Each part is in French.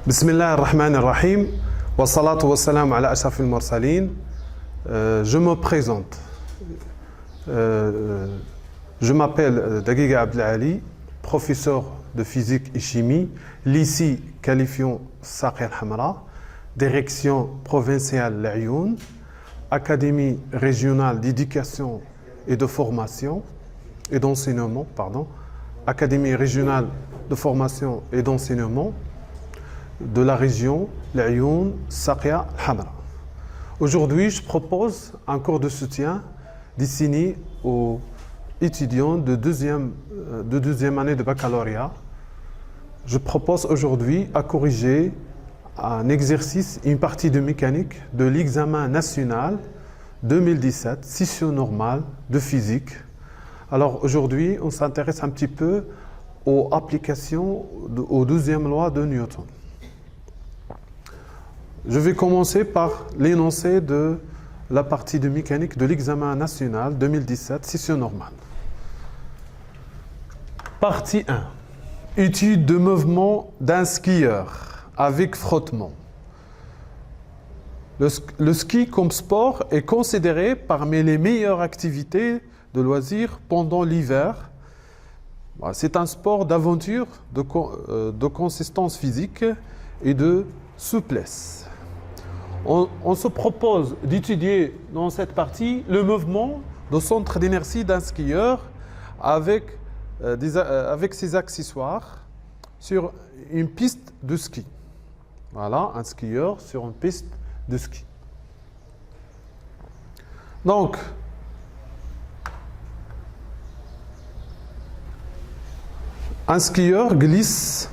بسم الله الرحمن الرحيم والصلاة والسلام على أشرف المرسلين. Je me présente. Je m'appelle Daguiga Abdelali, professeur de physique et chimie, lycée qualifiant Saqi al-Hamra, direction provinciale l'Ayoun, académie régionale d'éducation et de formation et d'enseignement, académie régionale de formation et d'enseignement de la région l'Ayoun, Saqi al-Hamra. Aujourd'hui, je propose un cours de soutien destiné aux étudiants de deuxième année de baccalauréat. Je propose aujourd'hui à corriger un exercice, une partie de mécanique de l'examen national 2017, session normale de physique. Alors aujourd'hui, on s'intéresse un petit peu aux applications, aux 12e lois de Newton. Je vais commencer par l'énoncé de la partie de mécanique de l'examen national 2017, session normale. Partie 1. Étude de mouvement d'un skieur avec frottement. Le ski comme sport est considéré parmi les meilleures activités de loisirs pendant l'hiver. C'est un sport d'aventure, de consistance physique et de souplesse. On se propose d'étudier dans cette partie le mouvement de centre d'inertie d'un skieur avec ses accessoires sur une piste de ski. Voilà, un skieur sur une piste de ski. Donc, un skieur glisse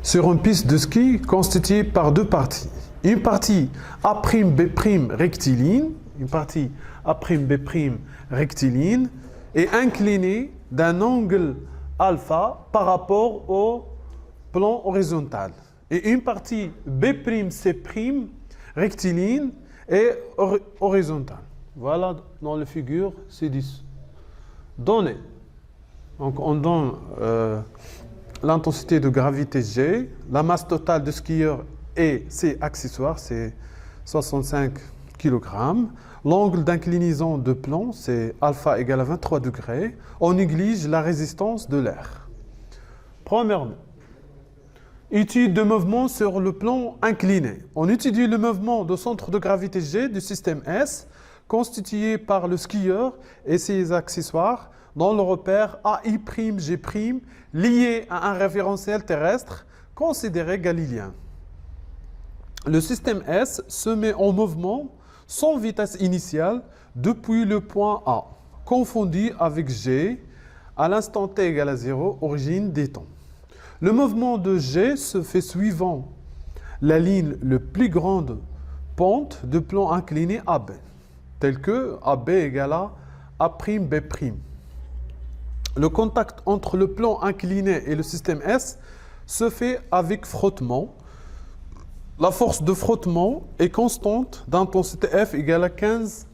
sur une piste de ski constituée par deux parties. Une partie A'B' rectiligne, est inclinée d'un angle alpha par rapport au plan horizontal. Et une partie B'C' rectiligne est horizontale. Voilà dans la figure C10. Donné. Donc on donne l'intensité de gravité G, la masse totale de skieur et ses accessoires, c'est 65 kg. L'angle d'inclinaison de plan, c'est alpha égale à 23 degrés. On néglige la résistance de l'air. Premièrement, étude de mouvement sur le plan incliné. On étudie le mouvement de centre de gravité G du système S, constitué par le skieur et ses accessoires, dans le repère A'G' lié à un référentiel terrestre considéré galiléen. Le système S se met en mouvement sans vitesse initiale depuis le point A, confondu avec G à l'instant t égale à 0, origine des temps. Le mouvement de G se fait suivant la ligne la plus grande pente de plan incliné AB, tel que AB égale à A'B'. Le contact entre le plan incliné et le système S se fait avec frottement. La force de frottement est constante d'intensité F égale à 15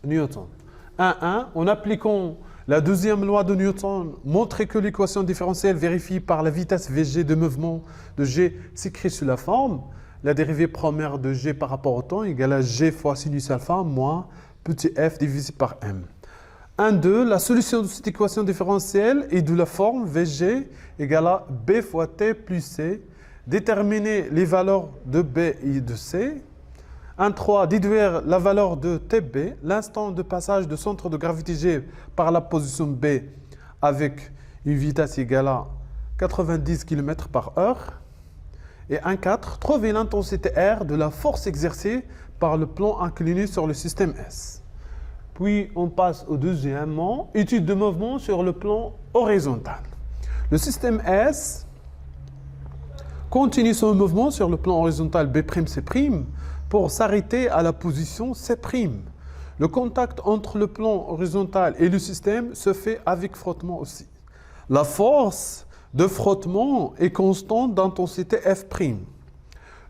newtons. 1. En appliquant la deuxième loi de Newton, montrer que l'équation différentielle vérifiée par la vitesse Vg de mouvement de G s'écrit sous la forme la dérivée première de G par rapport au temps égale à G fois sinus alpha moins petit f divisé par m. 2. La solution de cette équation différentielle est de la forme Vg égale à B fois T plus C. Déterminer les valeurs de B et de C. 3. Déduire la valeur de TB, l'instant de passage de centre de gravité G par la position B avec une vitesse égale à 90 km/h. Et 4. Trouver l'intensité R de la force exercée par le plan incliné sur le système S. Puis on passe au deuxièmement, étude de mouvement sur le plan horizontal. Le système S continue son mouvement sur le plan horizontal B'C' pour s'arrêter à la position C'. Le contact entre le plan horizontal et le système se fait avec frottement aussi. La force de frottement est constante d'intensité F'.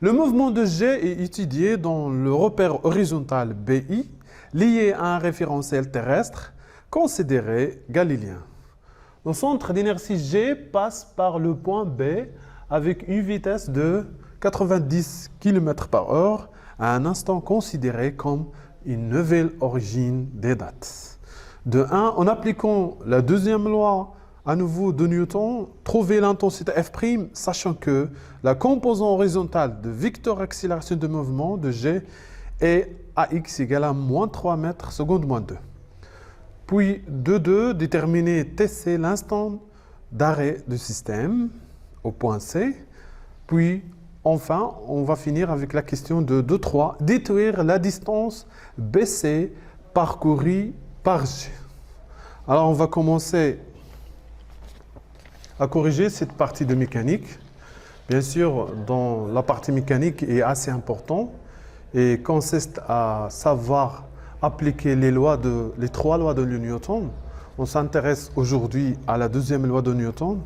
Le mouvement de G est étudié dans le repère horizontal BI lié à un référentiel terrestre considéré galiléen. Le centre d'inertie G passe par le point B avec une vitesse de 90 km/h à un instant considéré comme une nouvelle origine des dates. De 1, en appliquant la deuxième loi à nouveau de Newton, trouver l'intensité F', sachant que la composante horizontale de vecteur accélération de mouvement de G est AX égale à moins 3 mètres seconde moins 2. Puis, de 2, déterminer TC, l'instant d'arrêt du système au point C. Puis, enfin, on va finir avec la question de 2-3, détruire la distance BC parcourue par G. Alors, on va commencer à corriger cette partie de mécanique. Bien sûr, dans la partie mécanique est assez important et consiste à savoir appliquer les trois lois de Newton. On s'intéresse aujourd'hui à la deuxième loi de Newton,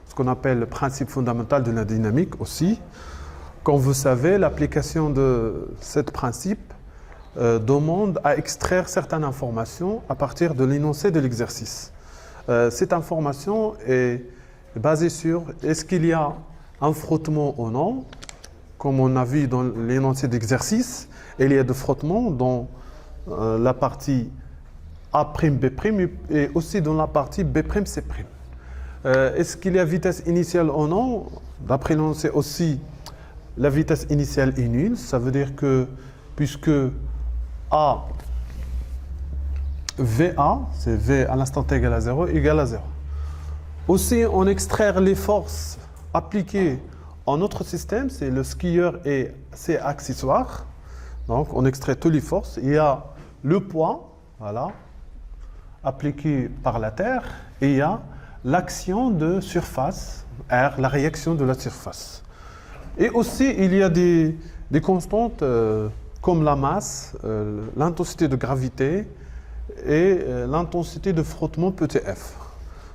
ce qu'on appelle le principe fondamental de la dynamique aussi. Comme vous savez, l'application de ce principe demande à extraire certaines informations à partir de l'énoncé de l'exercice. Cette information est basée sur est-ce qu'il y a un frottement ou non, comme on a vu dans l'énoncé d'exercice. Il y a de frottement dans la partie A'B' et aussi dans la partie B'C'. Est-ce qu'il y a vitesse initiale ou non? D'après l'énoncé aussi, la vitesse initiale est nulle. Ça veut dire que puisque A, VA, c'est V à l'instant t égale à 0, égale à 0. Aussi, on extraire les forces appliquées en notre système, c'est le skieur et ses accessoires. Donc, on extrait toutes les forces. Il y a le poids, voilà, appliqué par la Terre, et il y a l'action de surface, R, la réaction de la surface. Et aussi, il y a des constantes comme la masse, l'intensité de gravité et l'intensité de frottement petit f.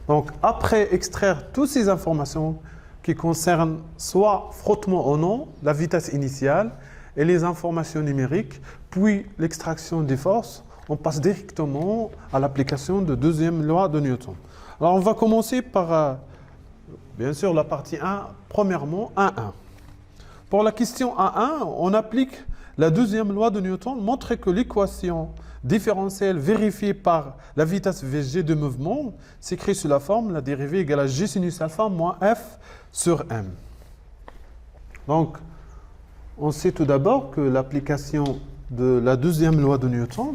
Donc, après extraire toutes ces informations qui concernent soit frottement ou non, la vitesse initiale et les informations numériques, puis l'extraction des forces, on passe directement à l'application de deuxième loi de Newton. Alors, on va commencer par, bien sûr, la partie 1, premièrement, 1-1. Pour la question 1-1, on applique la deuxième loi de Newton, montre que l'équation différentielle vérifiée par la vitesse Vg de mouvement s'écrit sous la forme la dérivée égale à G sinus alpha moins F sur M. Donc, on sait tout d'abord que l'application de la deuxième loi de Newton,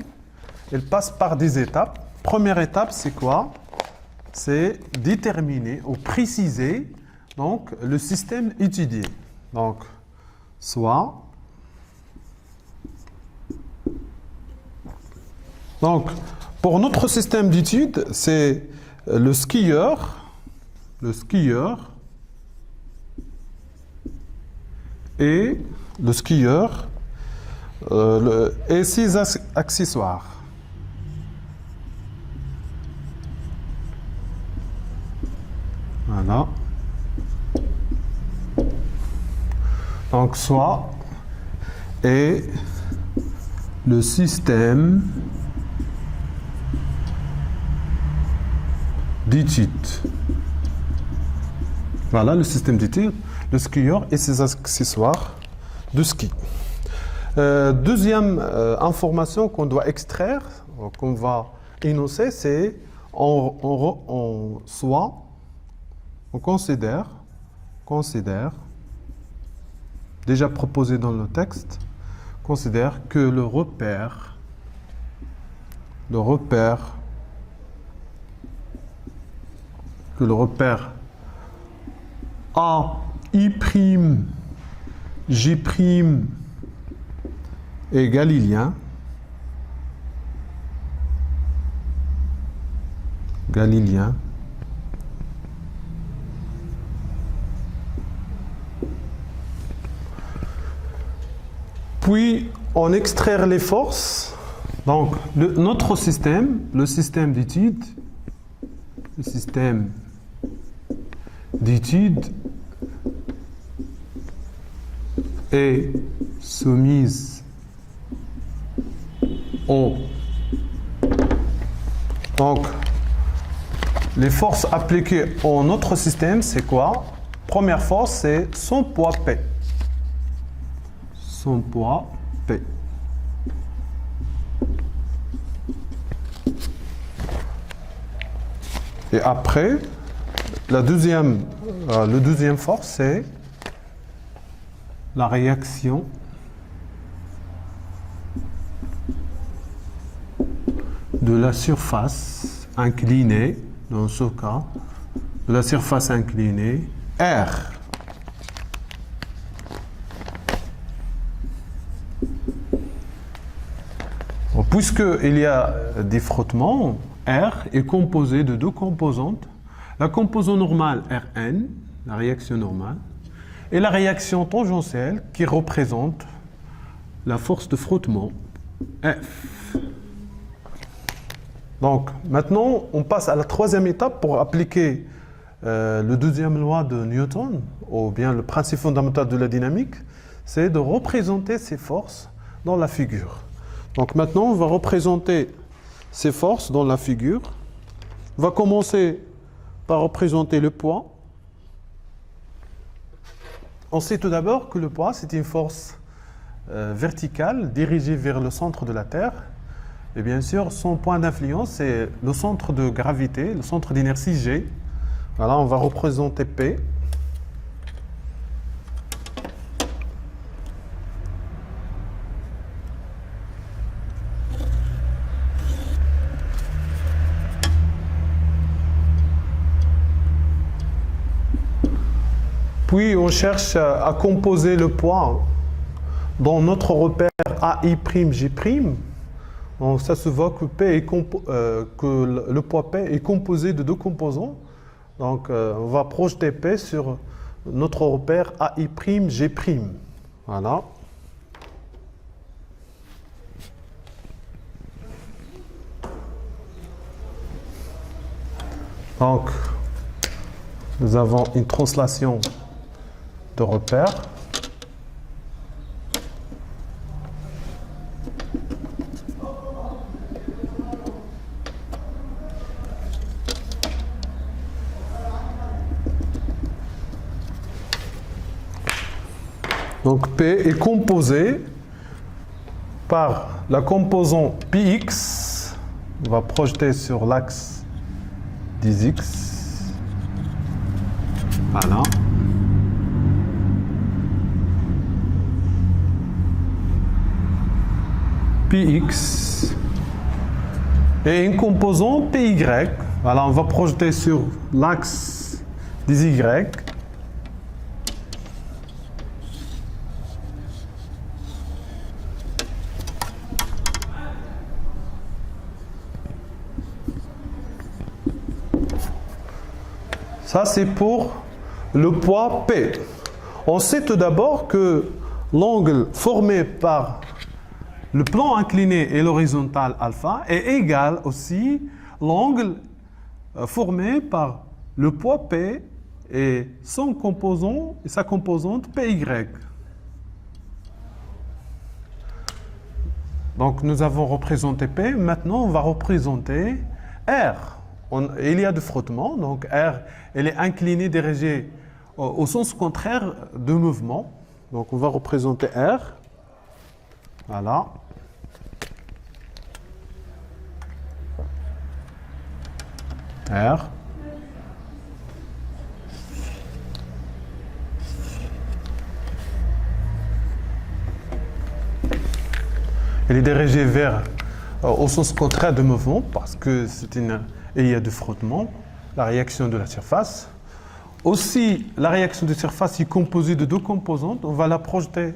elle passe par des étapes. Première étape, c'est quoi? C'est déterminer ou préciser donc, le système étudié. Donc, soit... Donc, pour notre système d'étude, c'est le skieur et ses accessoires. Voilà. Donc, soit et le système d'étude. Voilà le système d'étude, le skieur et ses accessoires de ski. Deuxième information qu'on doit extraire, qu'on va énoncer, c'est on considère, déjà proposé dans le texte, considère que le repère A, I', G' est galiléen. Puis, on extraire les forces. Donc, notre système, le système d'étude est soumise au... Donc, les forces appliquées en notre système, c'est quoi? Première force, c'est son poids P. Son poids P. Et après, le deuxième force, c'est la réaction de la surface inclinée, dans ce cas, de la surface inclinée, R. Puisqu'il y a des frottements, R est composé de deux composantes. La composante normale Rn, la réaction normale, et la réaction tangentielle qui représente la force de frottement F. Donc maintenant, on passe à la troisième étape pour appliquer le deuxième loi de Newton, ou bien le principe fondamental de la dynamique, c'est de représenter ces forces dans la figure. Donc maintenant, on va représenter ces forces dans la figure. On va commencer par représenter le poids. On sait tout d'abord que le poids, c'est une force verticale dirigée vers le centre de la Terre. Et bien sûr, son point d'influence, c'est le centre de gravité, le centre d'inertie G. Voilà, on va représenter P. Puis, on cherche à composer le poids dans notre repère AI', G'. Donc, ça se voit que, le poids P est composé de deux composants. Donc, on va projeter P sur notre repère AI', G'. Voilà. Donc, nous avons une translation de repère. Donc P est composé par la composante Px, on va projeter sur l'axe des X. Voilà. Px et une composante Py. Voilà, on va projeter sur l'axe des Y. Ça, c'est pour le poids P. On sait tout d'abord que l'angle formé par le plan incliné et l'horizontale alpha est égal aussi l'angle formé par le poids P et son composant et sa composante PY. Donc nous avons représenté P, maintenant on va représenter R. Il y a du frottement, donc R elle est inclinée, dirigée au sens contraire de mouvement. Donc on va représenter R. Voilà. R. Elle est dirigée vers au sens contraire de mouvement parce que il y a du frottement, la réaction de la surface. Aussi, la réaction de surface est composée de deux composantes. On va la projeter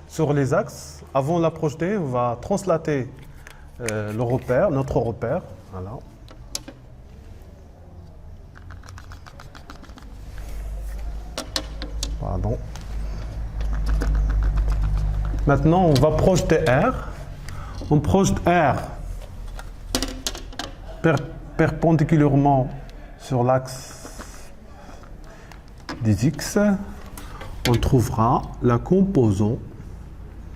sur les axes. Avant de la projeter, on va translater le repère, notre repère. Voilà. Pardon. Maintenant, on va projeter R. On projette R perpendiculairement sur l'axe des X. On trouvera la composante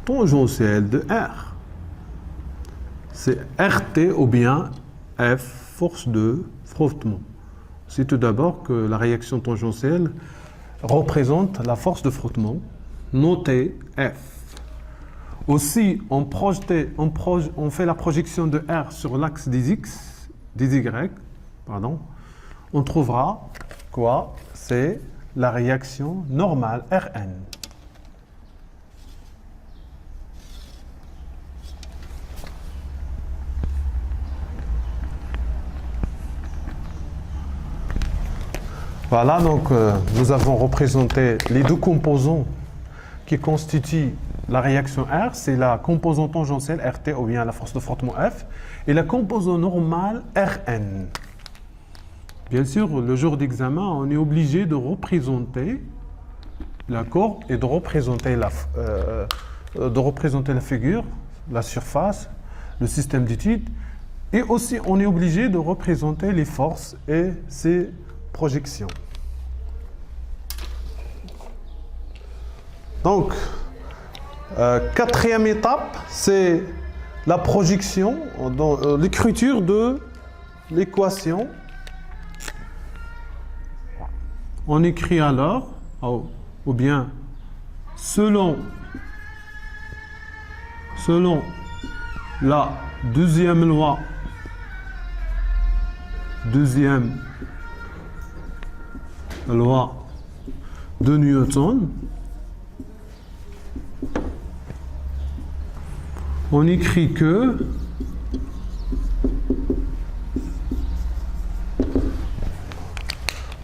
tangentielle de R. C'est RT ou bien F, force de frottement. C'est tout d'abord que la réaction tangentielle représente la force de frottement, notée F. Aussi, on fait la projection de R sur l'axe des X, des Y, pardon. On trouvera quoi? C'est la réaction normale Rn. Voilà, donc nous avons représenté les deux composants qui constituent la réaction R. C'est la composante tangentielle RT ou bien la force de frottement F et la composante normale Rn. Bien sûr, le jour d'examen, on est obligé de représenter l'accord et de représenter la figure, la surface, le système d'étude. Et aussi, on est obligé de représenter les forces et ses projections. Donc, quatrième étape, c'est la projection, l'écriture de l'équation. On écrit alors, ou bien selon la deuxième loi de Newton, on écrit que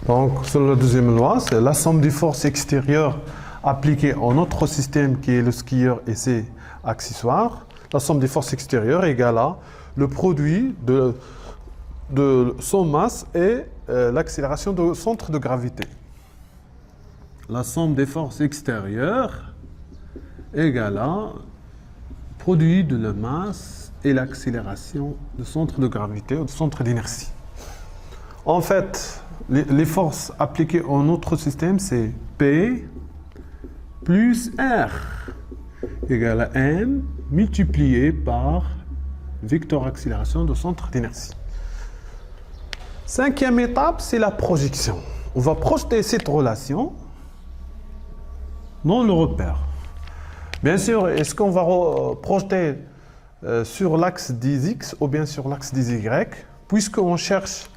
donc selon la deuxième loi, c'est la somme des forces extérieures appliquées en notre système qui est le skieur et ses accessoires. La somme des forces extérieures égale à le produit de son masse et l'accélération de centre de gravité. La somme des forces extérieures égale à produit de la masse et l'accélération du centre de gravité ou du centre d'inertie. En fait, les forces appliquées en notre système, c'est P plus R égale à M multiplié par vecteur accélération de centre d'inertie. Cinquième étape, c'est la projection. On va projeter cette relation dans le repère. Bien sûr, est-ce qu'on va projeter sur l'axe des X ou bien sur l'axe des Y? Puisqu'on cherche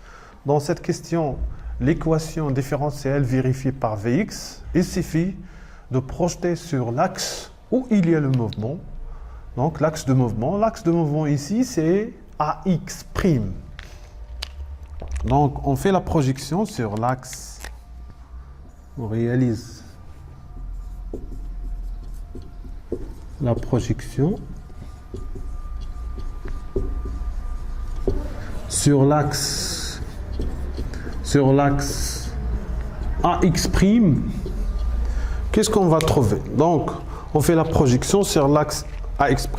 dans cette question l'équation différentielle vérifiée par Vx, il suffit de projeter sur l'axe où il y a le mouvement. Donc l'axe de mouvement. L'axe de mouvement ici, c'est AX'. Donc on fait la projection sur l'axe. On réalise la projection sur l'axe AX'. Qu'est-ce qu'on va trouver? Donc, on fait la projection sur l'axe AX'.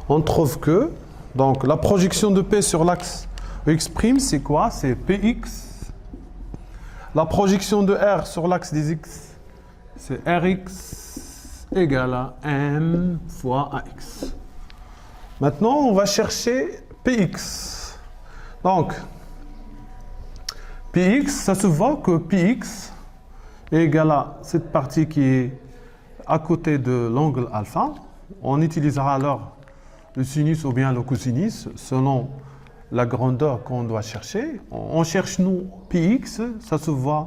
On trouve que, donc, la projection de P sur l'axe AX', c'est quoi? C'est Px. La projection de R sur l'axe des X, c'est Rx égale à M fois AX. Maintenant, on va chercher Px. Donc, Px, ça se voit que Px est égal à cette partie qui est à côté de l'angle alpha. On utilisera alors le sinus ou bien le cosinus selon la grandeur qu'on doit chercher. On cherche, nous, Px, ça se voit,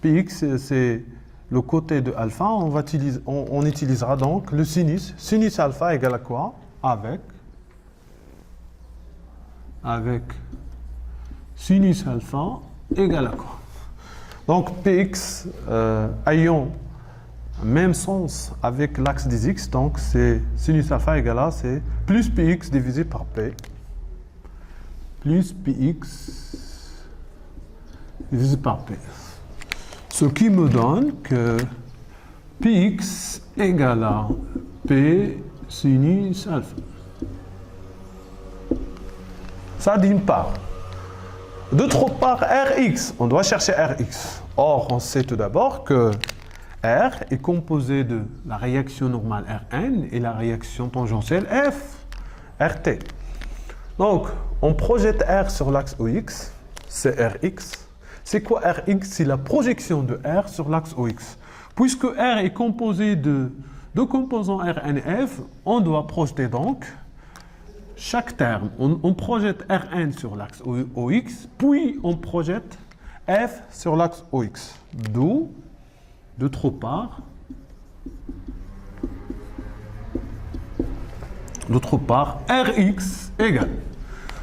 Px, c'est le côté de alpha. On utilisera donc le sinus. Sinus alpha égale à quoi? Avec sinus alpha égale à quoi? Donc Px ayant même sens avec l'axe des X, donc c'est sinus alpha égale à, c'est plus Px divisé par P, plus Px divisé par P. Ce qui me donne que Px égale à P sinus alpha. Ça d'une part. D'autre part, Rx, on doit chercher Rx. Or, on sait tout d'abord que R est composé de la réaction normale Rn et la réaction tangentielle F, Rt. Donc, on projette R sur l'axe OX, c'est Rx. C'est quoi Rx? C'est la projection de R sur l'axe OX. Puisque R est composé de deux composants Rn et F, on doit projeter donc chaque terme. On projette Rn sur l'axe OX, puis on projette F sur l'axe OX. D'où, d'autre part, Rx égale.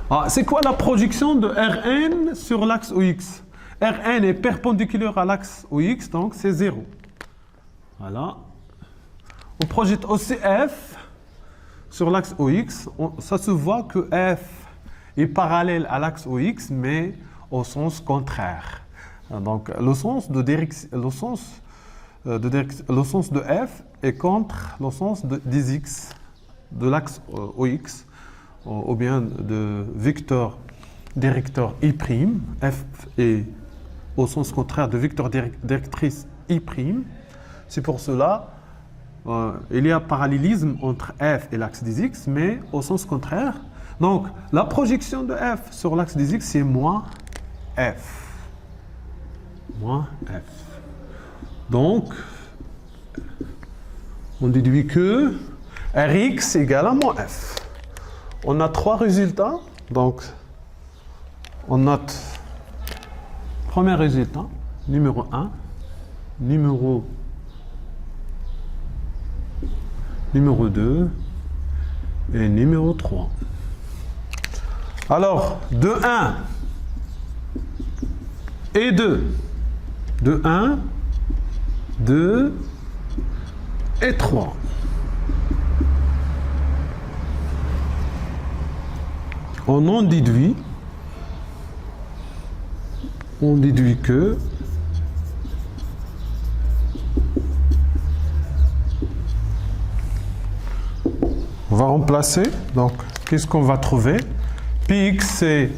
Ah, c'est quoi la projection de Rn sur l'axe OX? Rn est perpendiculaire à l'axe OX, donc c'est 0. Voilà. On projette aussi F sur l'axe OX. Ça se voit que F est parallèle à l'axe OX, mais au sens contraire. Donc, le sens de F est contre le sens des X de l'axe OX, ou bien de vecteur directeur I', F est au sens contraire de vecteur directrice I'. C'est pour cela il y a parallélisme entre F et l'axe des X, mais au sens contraire. Donc, la projection de F sur l'axe des X, c'est moins F. Moins F. Donc, on déduit que Rx égale à moins F. On a trois résultats. Donc, on note premier résultat, numéro 1, numéro 2 et numéro 3. Alors, de 1 et 2. De 1, 2 et 3. On en déduit que on va remplacer, donc qu'est-ce qu'on va trouver? Px c'est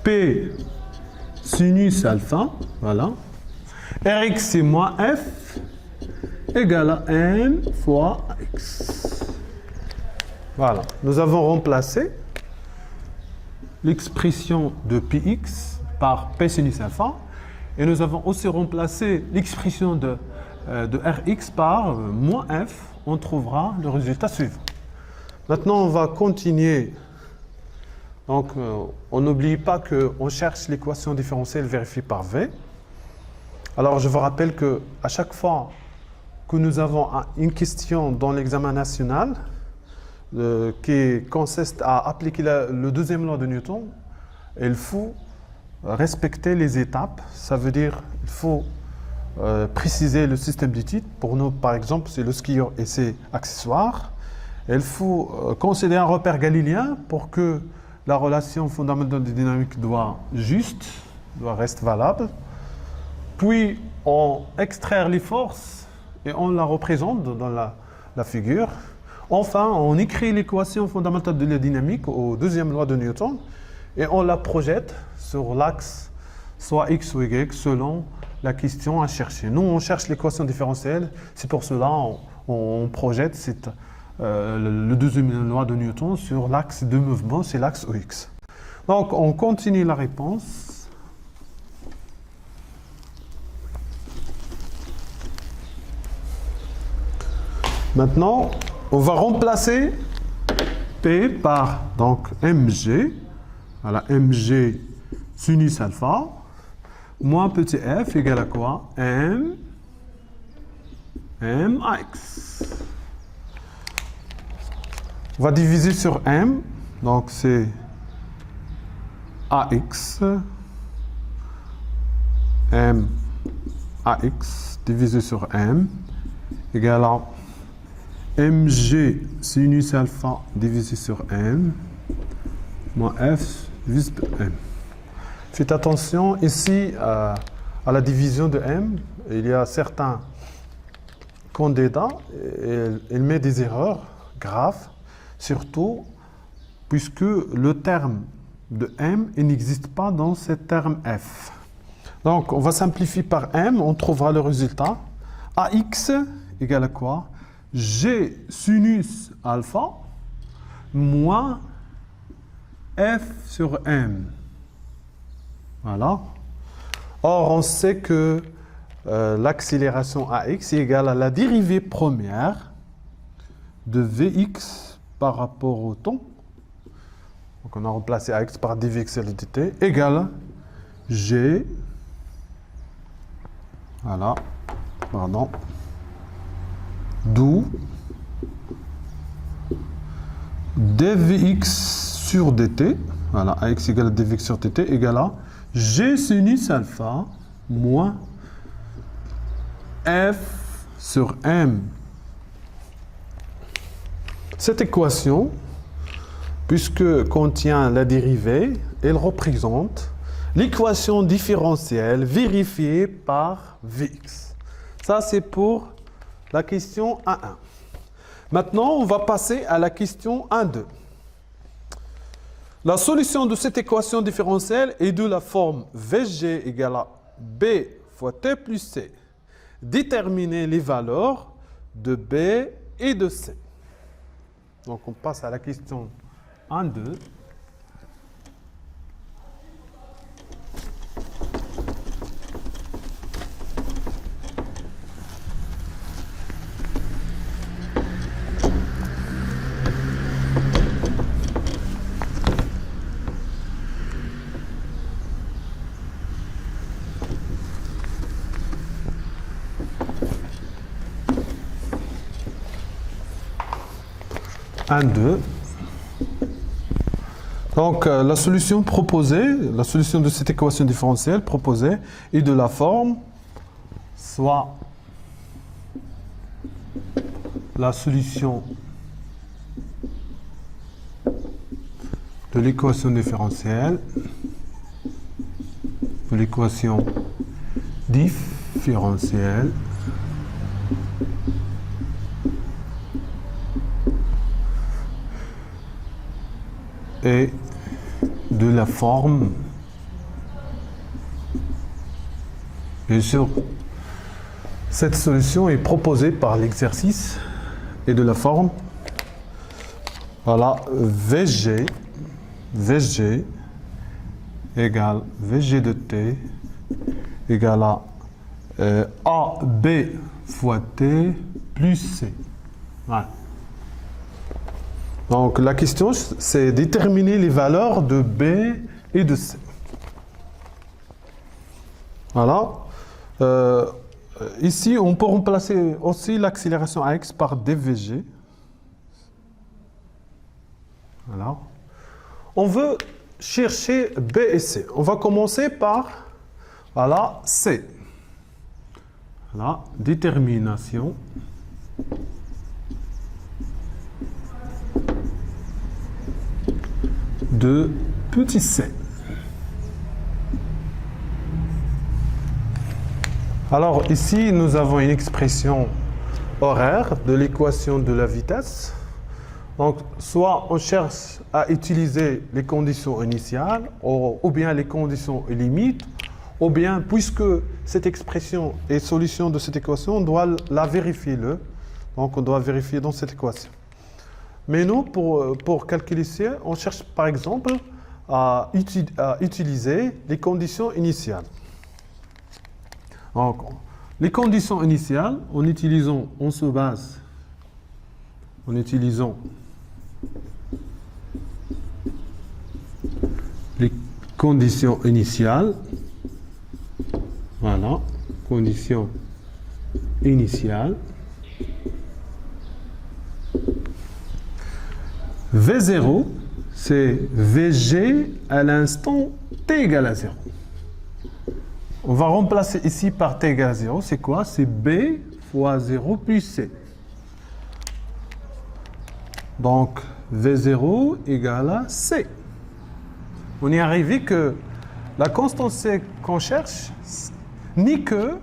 P sinus alpha, voilà. Rx c'est moins F égale à M fois X. Voilà, nous avons remplacé l'expression de Px par P sinus alpha et nous avons aussi remplacé l'expression de Rx par moins F. On trouvera le résultat suivant. Maintenant, on va continuer. Donc, on n'oublie pas qu'on cherche l'équation différentielle vérifiée par V. Alors, je vous rappelle qu'à chaque fois que nous avons une question dans l'examen national qui consiste à appliquer le deuxième loi de Newton, il faut respecter les étapes. Ça veut dire qu'il faut préciser le système du titre. Pour nous, par exemple, c'est le skieur et ses accessoires. Il faut considérer un repère galiléen pour que la relation fondamentale de dynamique doit rester valable. Puis, on extraire les forces et on la représente dans la figure. Enfin, on écrit l'équation fondamentale de la dynamique aux deuxième loi de Newton et on la projette sur l'axe soit X ou Y selon la question à chercher. Nous, on cherche l'équation différentielle. C'est pour cela on projette le deuxième loi de Newton sur l'axe de mouvement, c'est l'axe OX. Donc, on continue la réponse. Maintenant, on va remplacer P par donc Mg, voilà, Mg sinus alpha, moins petit f égale à quoi? Mx. On va diviser sur M, donc c'est AX, M AX divisé sur M égale à Mg sinus alpha divisé sur M moins F divisé par M. Faites attention ici à la division de M, il y a certains candidats, ils mettent des erreurs graves. Surtout, puisque le terme de M n'existe pas dans ce terme F. Donc, on va simplifier par M, on trouvera le résultat. AX égale à quoi? G sinus alpha moins F sur M. Voilà. Or, on sait que l'accélération AX est égale à la dérivée première de Vx par rapport au temps. Donc, on a remplacé AX par dVx sur le dt égale G. Voilà. Pardon. D'où dvx sur dt, voilà, AX égale à dvx sur dt égale à G sinus alpha moins F sur M. Cette équation, puisque contient la dérivée, elle représente l'équation différentielle vérifiée par Vx. Ça, c'est pour la question 1.1. Maintenant, on va passer à la question 1.2. La solution de cette équation différentielle est de la forme Vg égale à B fois T plus C. Déterminer les valeurs de B et de C. Donc, on passe à la question 1.2. Donc, la solution proposée, la solution de cette équation différentielle proposée est de la forme soit la solution de l'équation différentielle, de l'équation différentielle et de la forme, bien sûr, cette solution est proposée par l'exercice et de la forme, voilà, VG égale VG de T égale à AB fois T plus C. Voilà. Donc, la question, c'est déterminer les valeurs de B et de C. Voilà. Ici, on peut remplacer aussi l'accélération AX par dVg. Voilà. On veut chercher B et C. On va commencer par, voilà, C. Voilà, détermination de petit c. Alors ici, nous avons une expression horaire de l'équation de la vitesse. Donc, soit on cherche à utiliser les conditions initiales, ou bien les conditions limites, ou bien, puisque cette expression est solution de cette équation, on doit la vérifier. Donc, on doit vérifier dans cette équation. Mais nous, pour calculer ça, on cherche par exemple à utiliser les conditions initiales. Donc, les conditions initiales, en utilisant les conditions initiales, voilà, conditions initiales, V0, c'est VG à l'instant t égale à 0. On va remplacer ici par t égale à 0. C'est quoi? C'est B fois 0 plus C. Donc, V0 égale à C. On est arrivé que la constante C qu'on cherche n'est que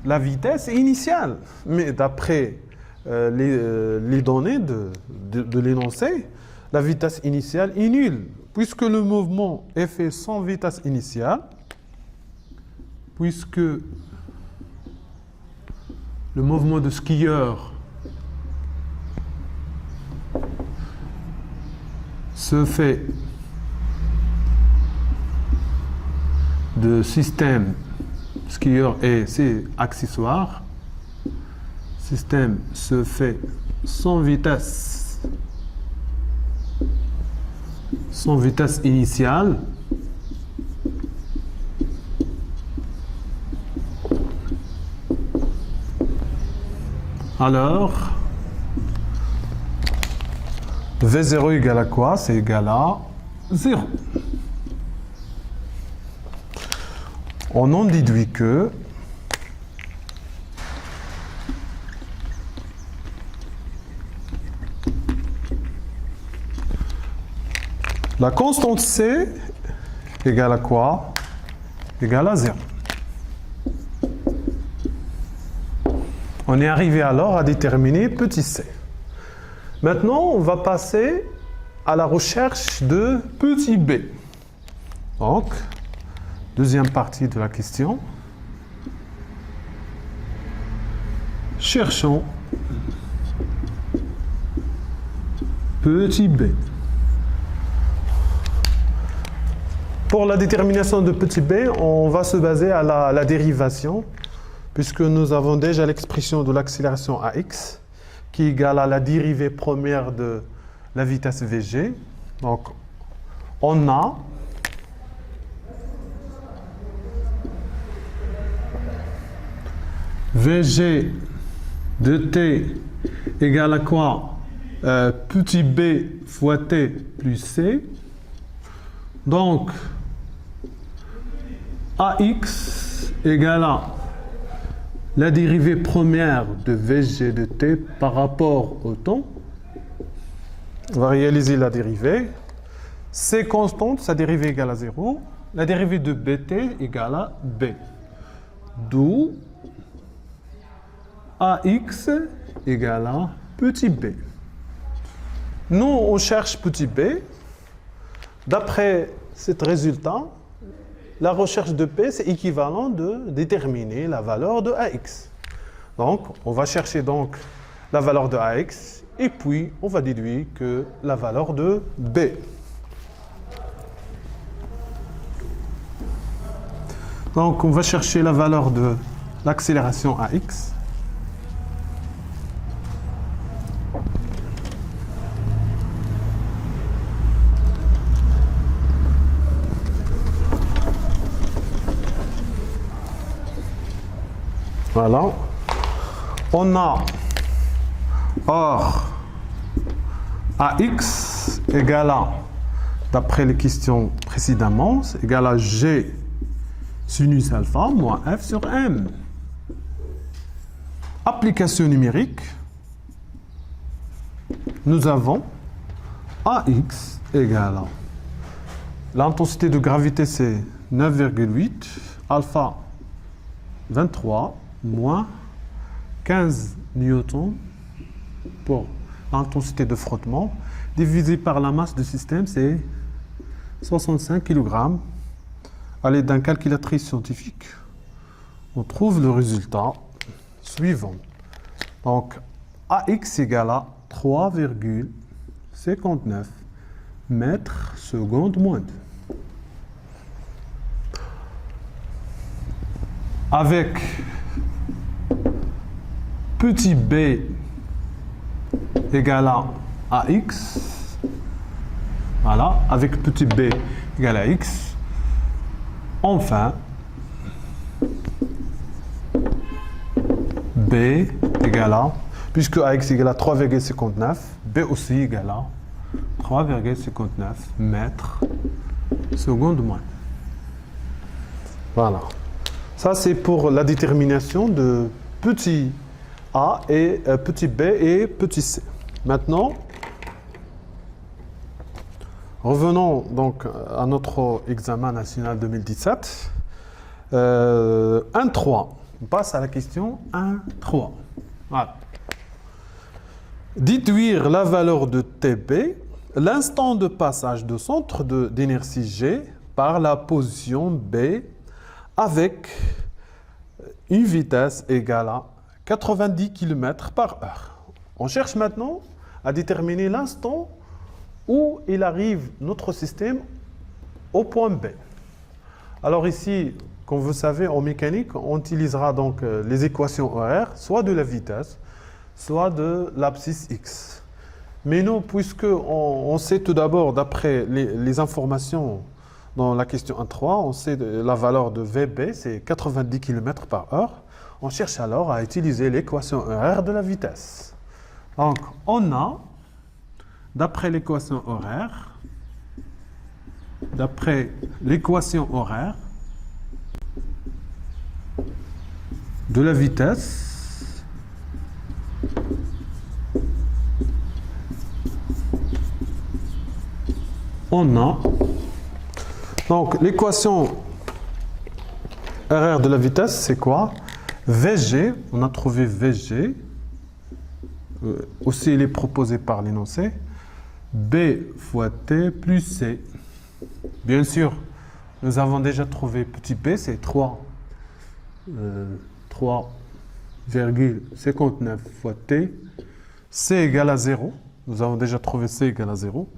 la vitesse initiale. Mais d'après les données de l'énoncé, la vitesse initiale est nulle. Puisque le mouvement est fait sans vitesse initiale, puisque le mouvement de skieur se fait de système skieur et ses accessoires. Système se fait sans vitesse initiale. Alors, V0 égale à quoi? C'est égal à 0. On en déduit que la constante C égale à quoi? Égale à 0. On est arrivé alors à déterminer petit c. Maintenant, on va passer à la recherche de petit b. Donc, deuxième partie de la question. Cherchons petit b. Pour la détermination de petit b, on va se baser à la dérivation, puisque nous avons déjà l'expression de l'accélération AX, qui est égale à la dérivée première de la vitesse VG. Donc, on a VG de t égale à quoi? Petit b fois t plus c. Donc, AX égale à la dérivée première de VG de t par rapport au temps. On va réaliser la dérivée. C constante, sa dérivée égale à 0. La dérivée de bt égale à b. D'où AX égale à petit b. Nous, on cherche petit b. D'après ce résultat, la recherche de P, c'est équivalent de déterminer la valeur de AX. Donc, on va chercher donc la valeur de AX et puis on va déduire que la valeur de B. Donc, on va chercher la valeur de l'accélération AX. Voilà. On a or AX égale à, d'après les questions précédemment, c'est égal à G sinus alpha moins F sur M. Application numérique, nous avons AX égale à l'intensité de gravité c'est 9,8, alpha 23, moins 15 newtons pour l'intensité de frottement, divisé par la masse du système, c'est 65 kg. À l'aide d'une calculatrice scientifique, on trouve le résultat suivant. Donc, AX égale à 3,59 mètres secondes moins 2. Avec petit b égale à AX, voilà, avec petit b égale à x, enfin, b égale à, puisque AX égale à 3,59, b aussi égale à 3,59 mètres secondes moins. Voilà. Ça, c'est pour la détermination de petit a et petit b et petit c. Maintenant, revenons donc à notre examen national 2017. 1.3. On passe à la question 1.3. Voilà. Déduire la valeur de TB, l'instant de passage de centre d'inertie G par la position B avec une vitesse égale à 90 km/h. On cherche maintenant à déterminer l'instant où il arrive notre système au point B. Alors ici, Comme vous savez, en mécanique, on utilisera donc les équations horaires, soit de la vitesse, soit de l'abscisse x. Mais nous, puisque on sait tout d'abord, d'après les informations dans la question 1.3, on sait la valeur de VB, c'est 90 km par heure. On cherche alors à utiliser l'équation horaire de la vitesse. Donc, on a, d'après l'équation horaire, de la vitesse, on a, donc l'équation horaire de la vitesse, c'est quoi? VG, on a trouvé VG, aussi il est proposé par l'énoncé, B fois T plus C. Bien sûr, nous avons déjà trouvé petit b, c'est 3,59 fois T. C égale à 0. Nous avons déjà trouvé C égale à 0.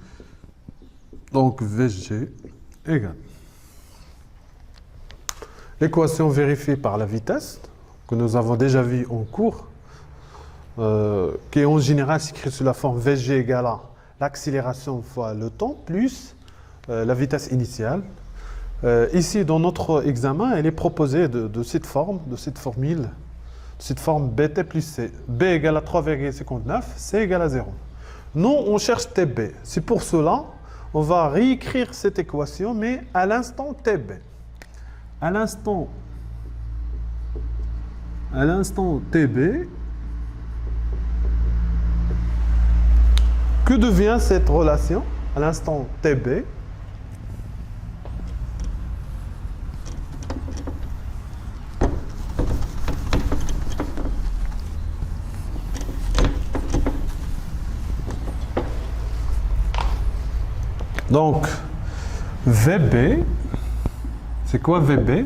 Donc, VG égale. L'équation vérifiée par la vitesse, que nous avons déjà vue en cours, qui en général s'écrit sous la forme VG égale à l'accélération fois le temps, plus la vitesse initiale. Ici, dans notre examen, elle est proposée de cette forme, de cette formule, de cette forme BT plus C. B égale à 3,59, C égale à 0. Nous, on cherche TB. C'est pour cela, on va réécrire cette équation, mais à l'instant TB. À l'instant TB, que devient cette relation à l'instant TB? Donc, VB, c'est quoi VB?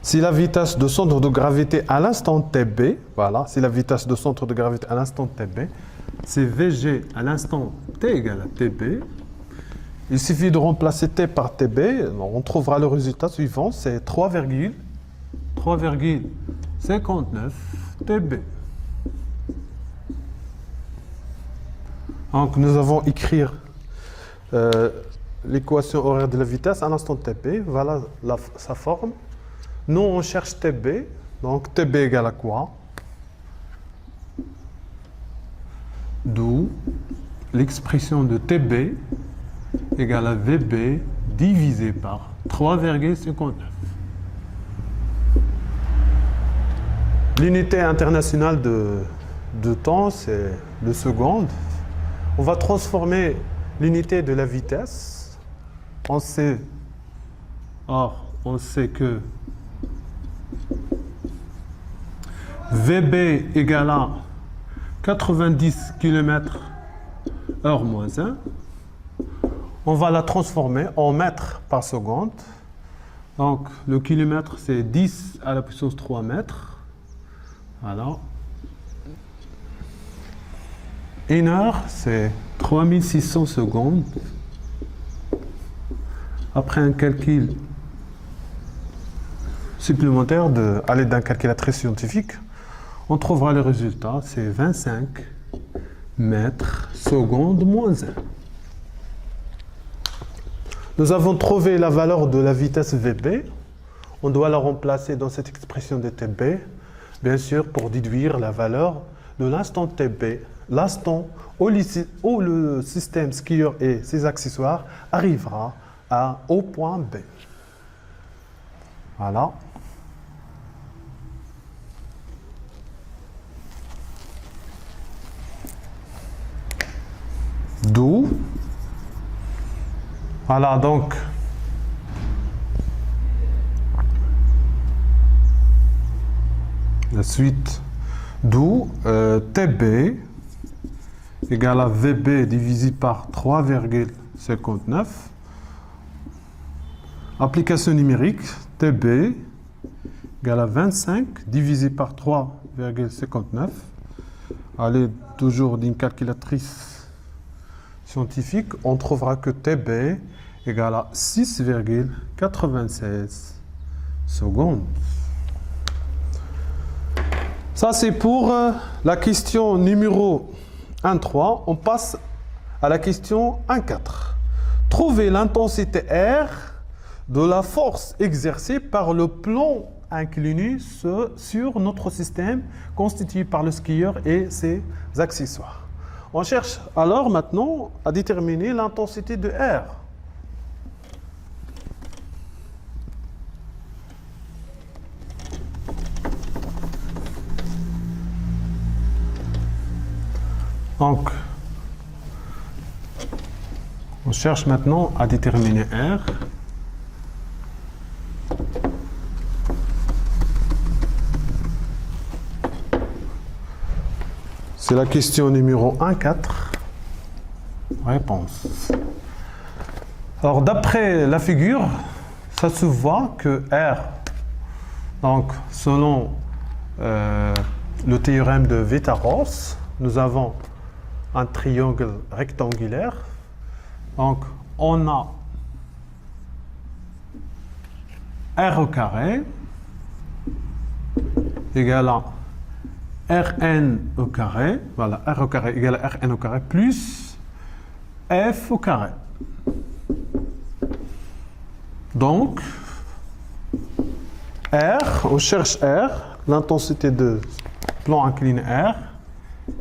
C'est la vitesse de centre de gravité à l'instant TB. Voilà, c'est la vitesse de centre de gravité à l'instant TB. C'est VG à l'instant T égale à TB. Il suffit de remplacer T par TB. On trouvera le résultat suivant, c'est 3,59 TB. Donc, nous avons écrit l'équation horaire de la vitesse à l'instant TB. Voilà sa forme. Nous, on cherche TB. Donc, TB égale à quoi? D'où l'expression de TB égale à VB divisé par 3,59. L'unité internationale de temps, c'est le seconde. On va transformer l'unité de la vitesse. On sait que VB égale à 90 km/h moins 1. On va la transformer en mètres par seconde. Donc, le kilomètre, c'est 10 à la puissance 3 mètres. Voilà. Une heure, c'est 3600 secondes. Après un calcul supplémentaire à l'aide d'un calculatrice scientifique, on trouvera le résultat, c'est 25 mètres secondes moins 1. Nous avons trouvé la valeur de la vitesse VB. On doit la remplacer dans cette expression de TB, bien sûr, pour déduire la valeur de l'instant TB, l'instant où le système skieur et ses accessoires arrivera au point B. Voilà. D'où, voilà donc, la suite, d'où TB égale à VB divisé par 3,59. Application numérique, TB égale à 25 divisé par 3,59. Allez, toujours d'une calculatrice scientifique, on trouvera que TB égale à 6,96 secondes. Ça, c'est pour la question numéro 1,3. On passe à la question 1,4. Trouvez l'intensité R de la force exercée par le plomb incliné sur notre système constitué par le skieur et ses accessoires. On cherche alors maintenant à déterminer l'intensité de R. Donc, on cherche maintenant à déterminer R. C'est la question numéro 1,4. Réponse. Alors, d'après la figure, ça se voit que R, donc selon le théorème de Vétaros, nous avons un triangle rectangulaire. Donc, on a R au carré égale à Rn au carré, voilà, R au carré égale à Rn au carré plus F au carré. Donc, R, on cherche R, l'intensité de plan incliné R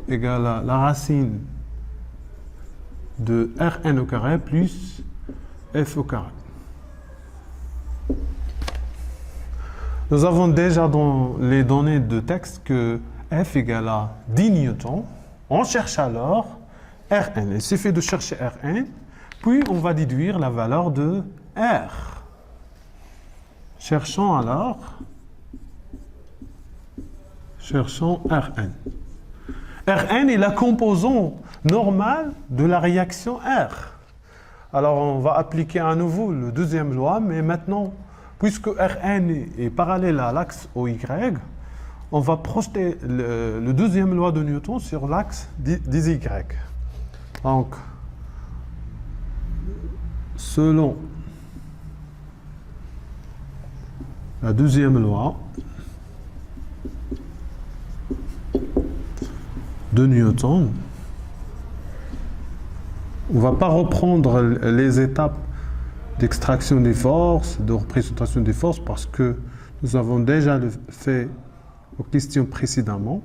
égale à la racine de Rn au carré plus F au carré. Nous avons déjà dans les données de texte que F égale à 10 newtons. On cherche alors Rn. Il suffit de chercher Rn, puis on va déduire la valeur de R. Cherchons alors Rn. Rn est la composante normale de la réaction R. Alors on va appliquer à nouveau le deuxième loi, mais maintenant, puisque Rn est parallèle à l'axe OY, on va projeter le deuxième loi de Newton sur l'axe des Y. Donc, selon la deuxième loi de Newton, on ne va pas reprendre les étapes d'extraction des forces, de représentation des forces, parce que nous avons déjà fait aux questions précédemment.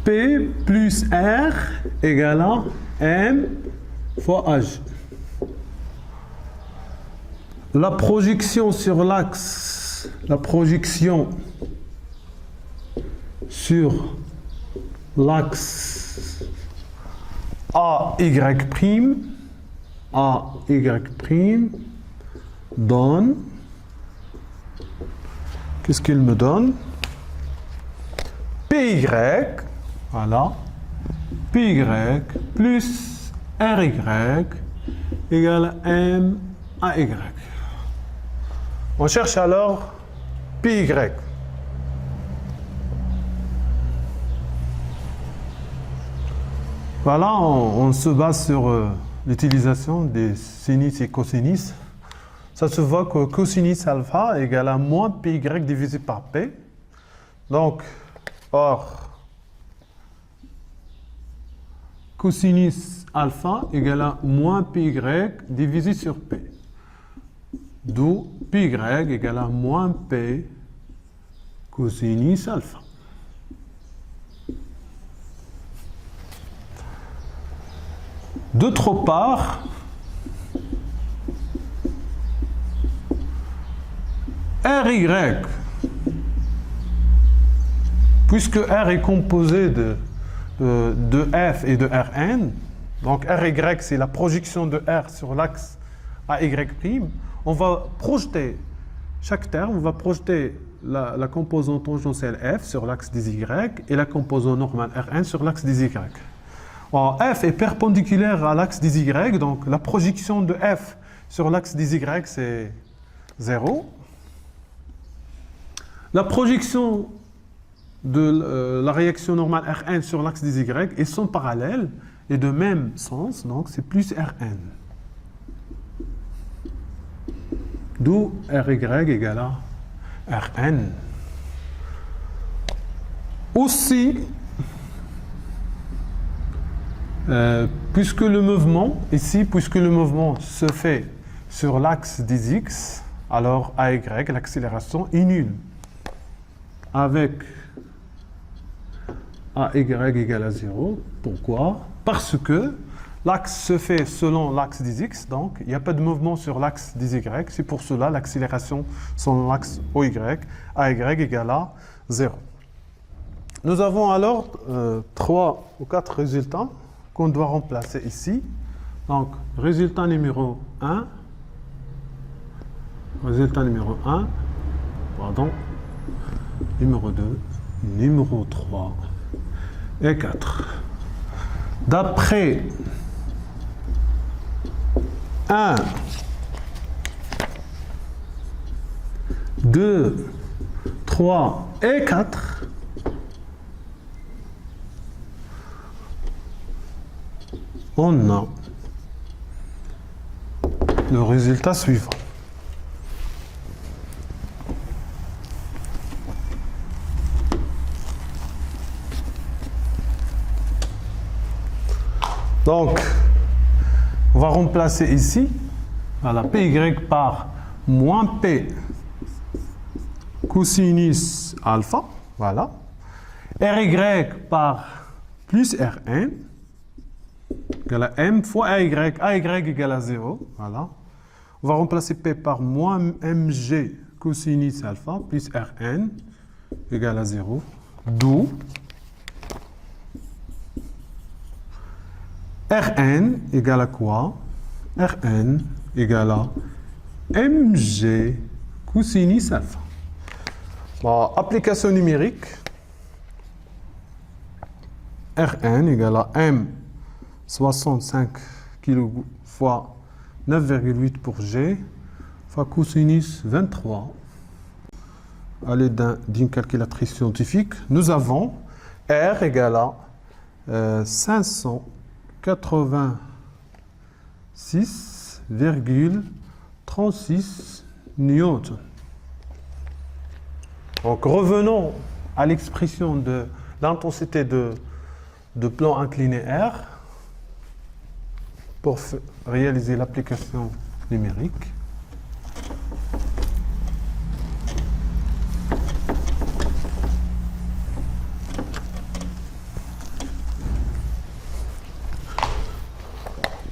P plus R égale à M fois H. La projection sur l'axe, AY' donne, qu'est-ce qu'il me donne? PY, voilà, PY plus RY égale à M à Y. On cherche alors PY. Voilà, on se base sur l'utilisation des sinus et cosinus. Ça se voit que cosinus alpha égale à moins PY divisé par P. Donc, or, cosinus alpha égale à moins PY divisé sur P. D'où PY égale à moins P cosinus alpha. D'autre part, RY, puisque R est composé de F et de Rn, donc RY c'est la projection de R sur l'axe AY', on va projeter chaque terme, on va projeter la composante tangentielle F sur l'axe des Y et la composante normale Rn sur l'axe des Y. Alors, F est perpendiculaire à l'axe des Y, donc la projection de F sur l'axe des Y, c'est 0. La projection de la réaction normale Rn sur l'axe des Y et son parallèle est de même sens, donc c'est plus Rn. d'où RY égale à Rn. Aussi, puisque le mouvement se fait sur l'axe des x, alors AY, l'accélération, est nulle. Avec AY égale à 0. Pourquoi? Parce que l'axe se fait selon l'axe des x, donc il n'y a pas de mouvement sur l'axe des y. C'est pour cela l'accélération selon l'axe OY, AY égale à 0. Nous avons alors 3 ou 4 résultats qu'on doit remplacer ici. Donc, résultat numéro 1, numéro 2, numéro 3 et 4. D'après 1, 2, 3 et 4, on a le résultat suivant. Donc, on va remplacer ici, voilà, PY par moins P cosinus alpha, voilà. RY par plus Rn, égale à M fois AY, AY égale à 0, voilà. On va remplacer P par moins Mg cosinus alpha plus Rn égale à 0, d'où Rn égale à quoi? Rn égale à Mg cosinus alpha. Bon, application numérique. Rn égale à M 65 kg fois 9,8 pour G fois cosinus 23. À l'aide d'une calculatrice scientifique, nous avons R égale à 586,36 newtons. Donc revenons à l'expression de l'intensité de plan incliné R pour réaliser l'application numérique.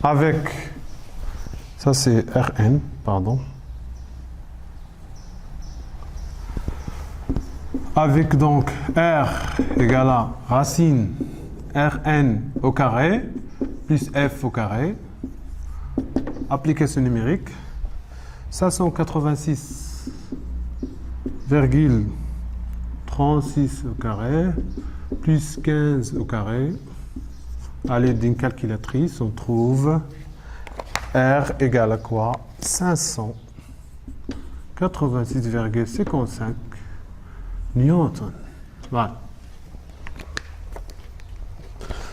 Avec, ça c'est Rn, pardon. Avec donc R égale à racine Rn au carré plus F au carré. Application numérique. 586,36 au carré plus 15 au carré. À l'aide d'une calculatrice, on trouve R égale à quoi? 586,55 newtons. Voilà.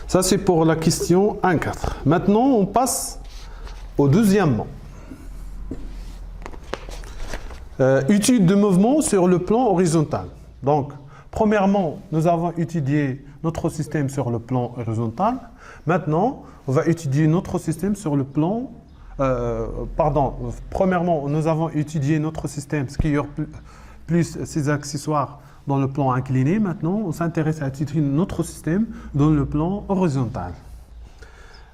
Ça, c'est pour la question 1,4. Maintenant, on passe au deuxièmement. Étude de mouvement sur le plan horizontal. Donc, premièrement, nous avons étudié notre système sur le plan horizontal. Maintenant, on va étudier notre système sur le plan... premièrement, nous avons étudié notre système skieur plus ses accessoires dans le plan incliné. Maintenant, on s'intéresse à étudier notre système dans le plan horizontal.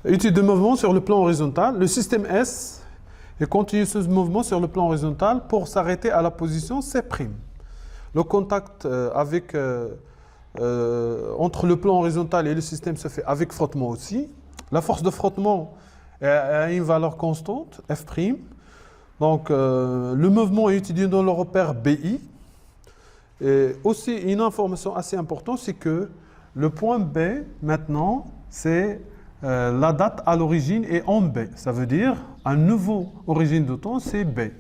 Étude de mouvement sur le plan horizontal. Le système S est continue ce mouvement sur le plan horizontal pour s'arrêter à la position C'. Le contact entre le plan horizontal et le système se fait avec frottement aussi. La force de frottement a une valeur constante, F'. Donc, le mouvement est étudié dans le repère BI. Et aussi, une information assez importante, c'est que le point B, maintenant, c'est la date à l'origine est en B. Ça veut dire un nouveau origine de temps, c'est B.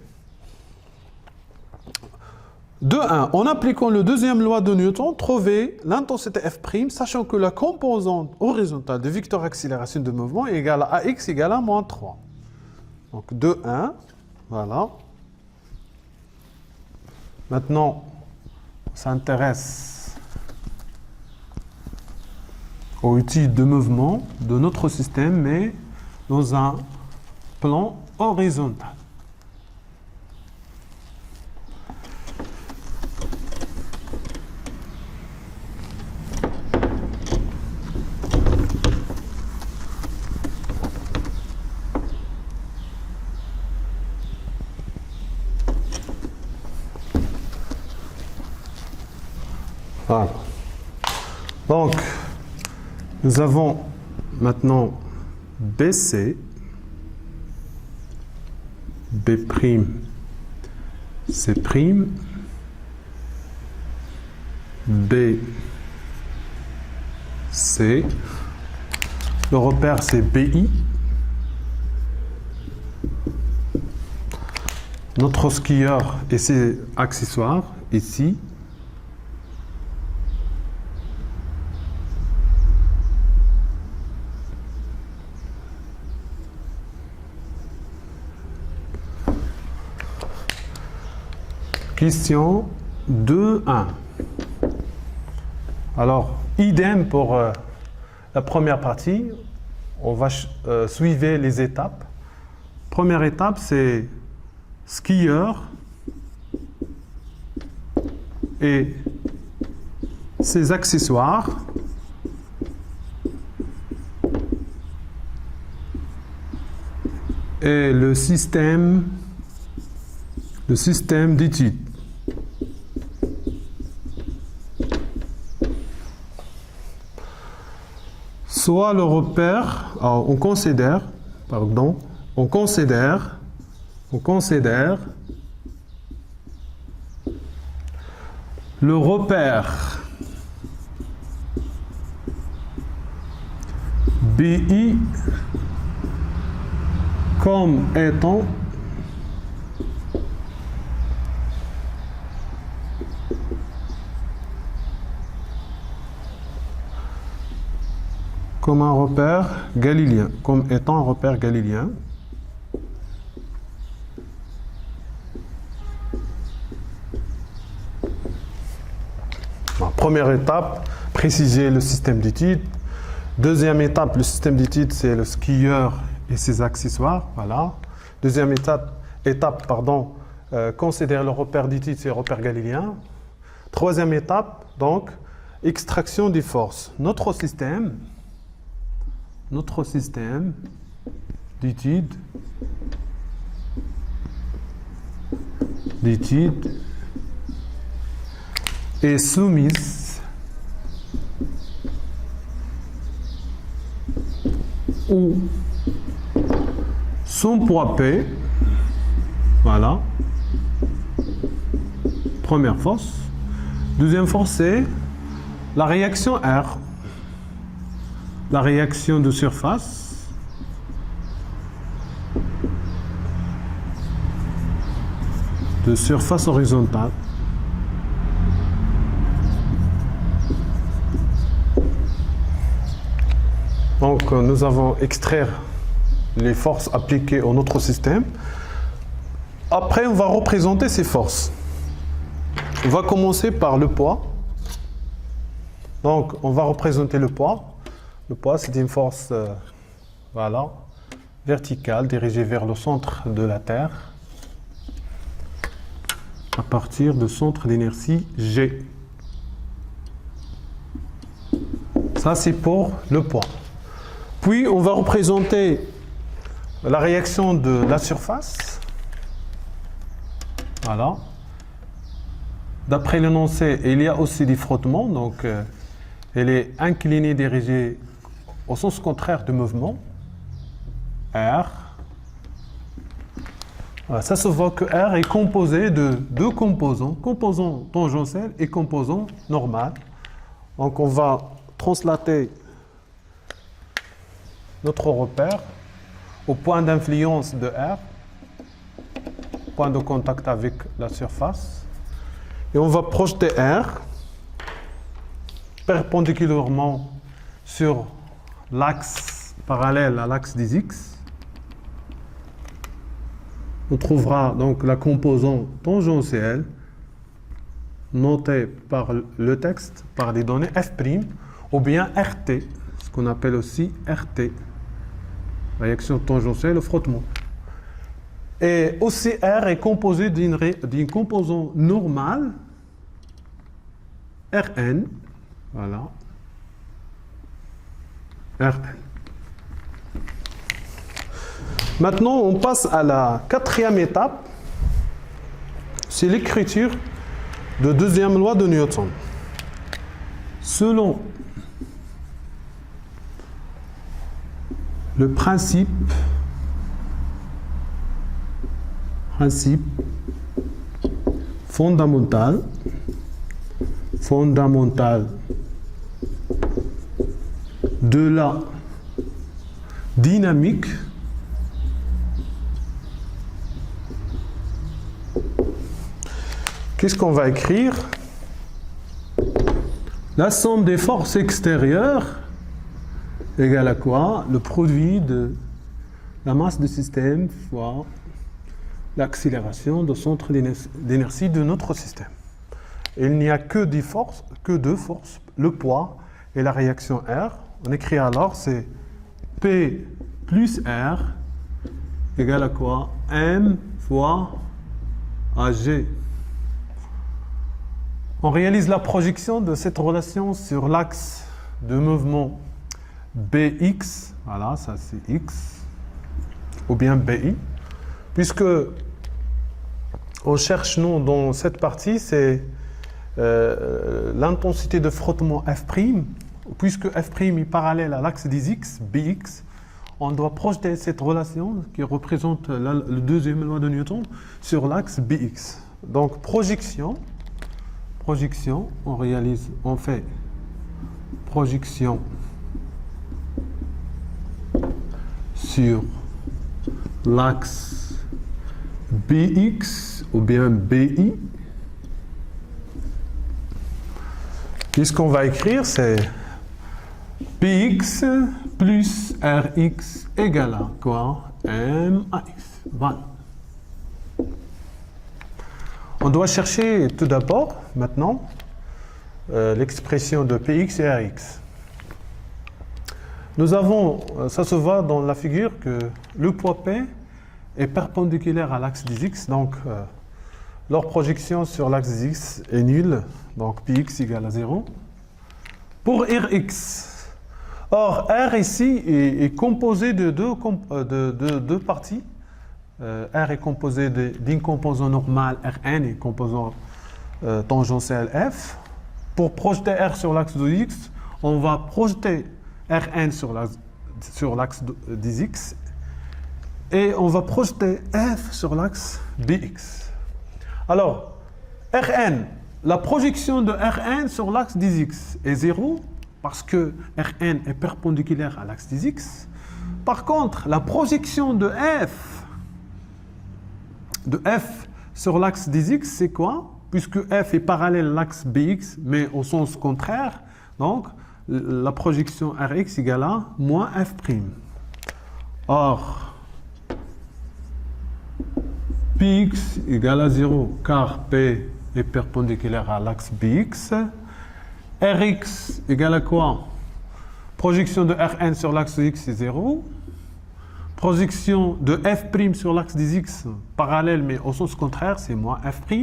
De 1, en appliquant le deuxième loi de Newton, trouvez l'intensité F', sachant que la composante horizontale de vecteur accélération de mouvement est égale à AX égale à moins 3. Donc, de 1, voilà. Maintenant, on s'intéresse aux outils de mouvement de notre système, mais dans un plan horizontal. Voilà. Donc, nous avons maintenant BC, B', C', B, C. Le repère, c'est BI. Notre skieur et ses accessoires, ici. Question 2.1. Alors, idem pour la première partie. On va suivre les étapes. Première étape, c'est skieur et ses accessoires. Et le système d'études. Soit le repère, alors on considère le repère BI comme étant comme un repère galiléen, comme étant un repère galiléen. Première étape, préciser le système d'études. Deuxième étape, le système d'études, c'est le skieur et ses accessoires. Voilà. Deuxième étape, considérer le repère d'études, c'est le repère galiléen. Troisième étape, donc, extraction des forces. Notre système d'études est soumise ou son poids P, voilà, première force. Deuxième force, c'est la réaction R, la réaction de surface, horizontale. Donc, nous avons extraire les forces appliquées à notre système. Après, on va représenter ces forces. On va commencer par le poids. Donc, on va représenter le poids. Le poids, c'est une force verticale dirigée vers le centre de la Terre à partir du centre d'inertie G. Ça, c'est pour le poids. Puis, on va représenter la réaction de la surface. Voilà. D'après l'énoncé, il y a aussi des frottements. Donc, elle est inclinée, dirigée au sens contraire du mouvement. R. Voilà, ça se voit que R est composé de deux composants. Composant tangentiel et composant normal. Donc, on va translater notre repère au point d'influence de R, point de contact avec la surface, et on va projeter R perpendiculairement sur l'axe parallèle à l'axe des X. On trouvera donc la composante tangentielle noté par le texte, par les données F', ou bien RT, ce qu'on appelle aussi RT, réaction tangentielle au frottement. Et aussi R est composé d'une composante normale, Rn, voilà, Rn. Maintenant, on passe à la quatrième étape, c'est l'écriture de deuxième loi de Newton. Selon le principe fondamental de la dynamique qu'est-ce qu'on va écrire? La somme des forces extérieures égale à quoi? Le produit de la masse du système fois l'accélération du centre d'inertie de notre système. Il n'y a que deux forces, le poids et la réaction R. On écrit alors, c'est P plus R égale à quoi? M fois AG. On réalise la projection de cette relation sur l'axe de mouvement BX, voilà, ça c'est X, ou bien BI, puisque on cherche, nous, dans cette partie, c'est l'intensité de frottement F', puisque F' est parallèle à l'axe des X, BX, on doit projeter cette relation qui représente le deuxième loi de Newton sur l'axe BX. Donc, projection, on fait projection sur l'axe BX ou bien BI. Qu'est-ce qu'on va écrire? C'est BX plus RX égale à quoi? MAX. Voilà. On doit chercher tout d'abord, maintenant, l'expression de Px et Rx. Nous avons, ça se voit dans la figure, que le poids P est perpendiculaire à l'axe des X, donc leur projection sur l'axe des X est nulle, donc Px égale à 0. Pour Rx, or R ici est composé de deux parties. R est composé d'une composante normale Rn et composante tangentielle F. Pour projeter R sur l'axe de X, on va projeter Rn sur l'axe des X et on va projeter F sur l'axe Bx. Alors, Rn, la projection de Rn sur l'axe des X est 0 parce que Rn est perpendiculaire à l'axe des X. Par contre, la projection de F sur l'axe des X, c'est quoi? Puisque F est parallèle à l'axe Bx, mais au sens contraire, donc la projection Rx égale à moins F'. Or, Px égale à 0, car P est perpendiculaire à l'axe Bx. Rx égale à quoi? Projection de Rn sur l'axe X, c'est 0. Projection de F' sur l'axe des X, parallèle, mais au sens contraire, c'est moins F'.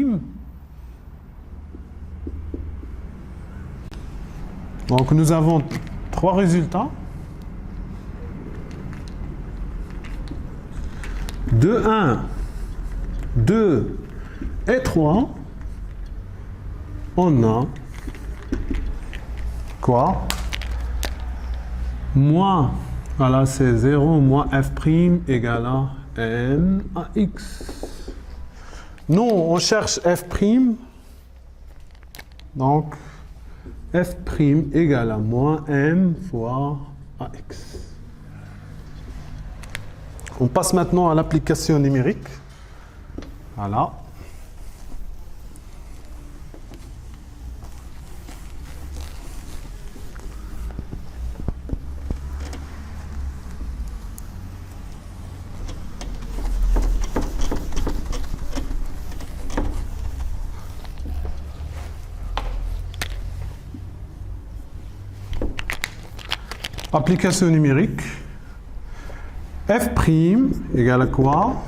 Donc, nous avons trois résultats. De 1, 2 et 3, on a quoi? Moins, voilà, c'est 0 moins F' égale à M à X. Nous, on cherche F', donc F' égale à moins M fois AX. On passe maintenant à l'application numérique. Voilà. Application numérique. F' égale à quoi?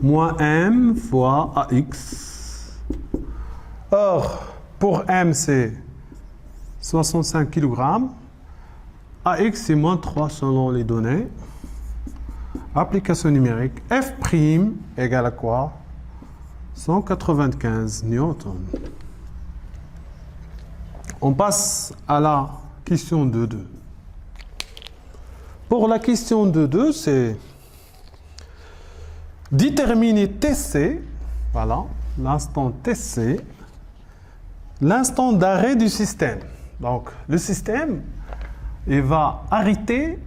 Moins M fois AX. Or, pour M, c'est 65 kg. AX, c'est moins 3 selon les données. Application numérique. F' égale à quoi? 195 newtons. On passe à la question 2.2. Pour la question 2.2, c'est déterminer TC, voilà, l'instant TC, l'instant d'arrêt du système. Donc, le système, il va arrêter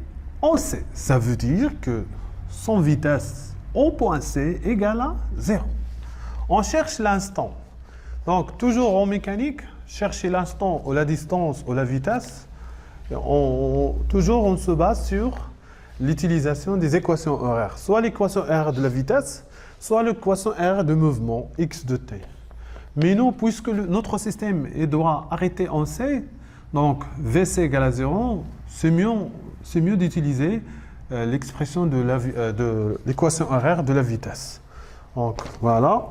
en C. Ça veut dire que son vitesse au point C égale à 0. On cherche l'instant. Donc, toujours en mécanique, chercher l'instant ou la distance ou la vitesse, toujours on se base sur l'utilisation des équations horaires. Soit l'équation horaire de la vitesse, soit l'équation horaire de mouvement x de t. Mais nous, puisque notre système doit arrêter en C, donc Vc égale à 0, c'est mieux d'utiliser l'expression de l'équation horaire de la vitesse. Donc voilà.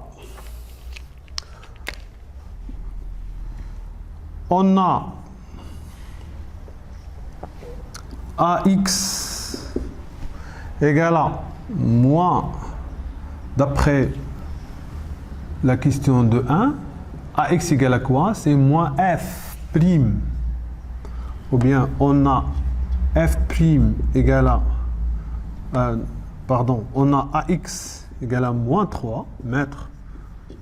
On a AX égale à moins, d'après la question de 1, AX égale à quoi? C'est moins F'. Ou bien on a F' égale à, on a AX égale à moins 3 mètres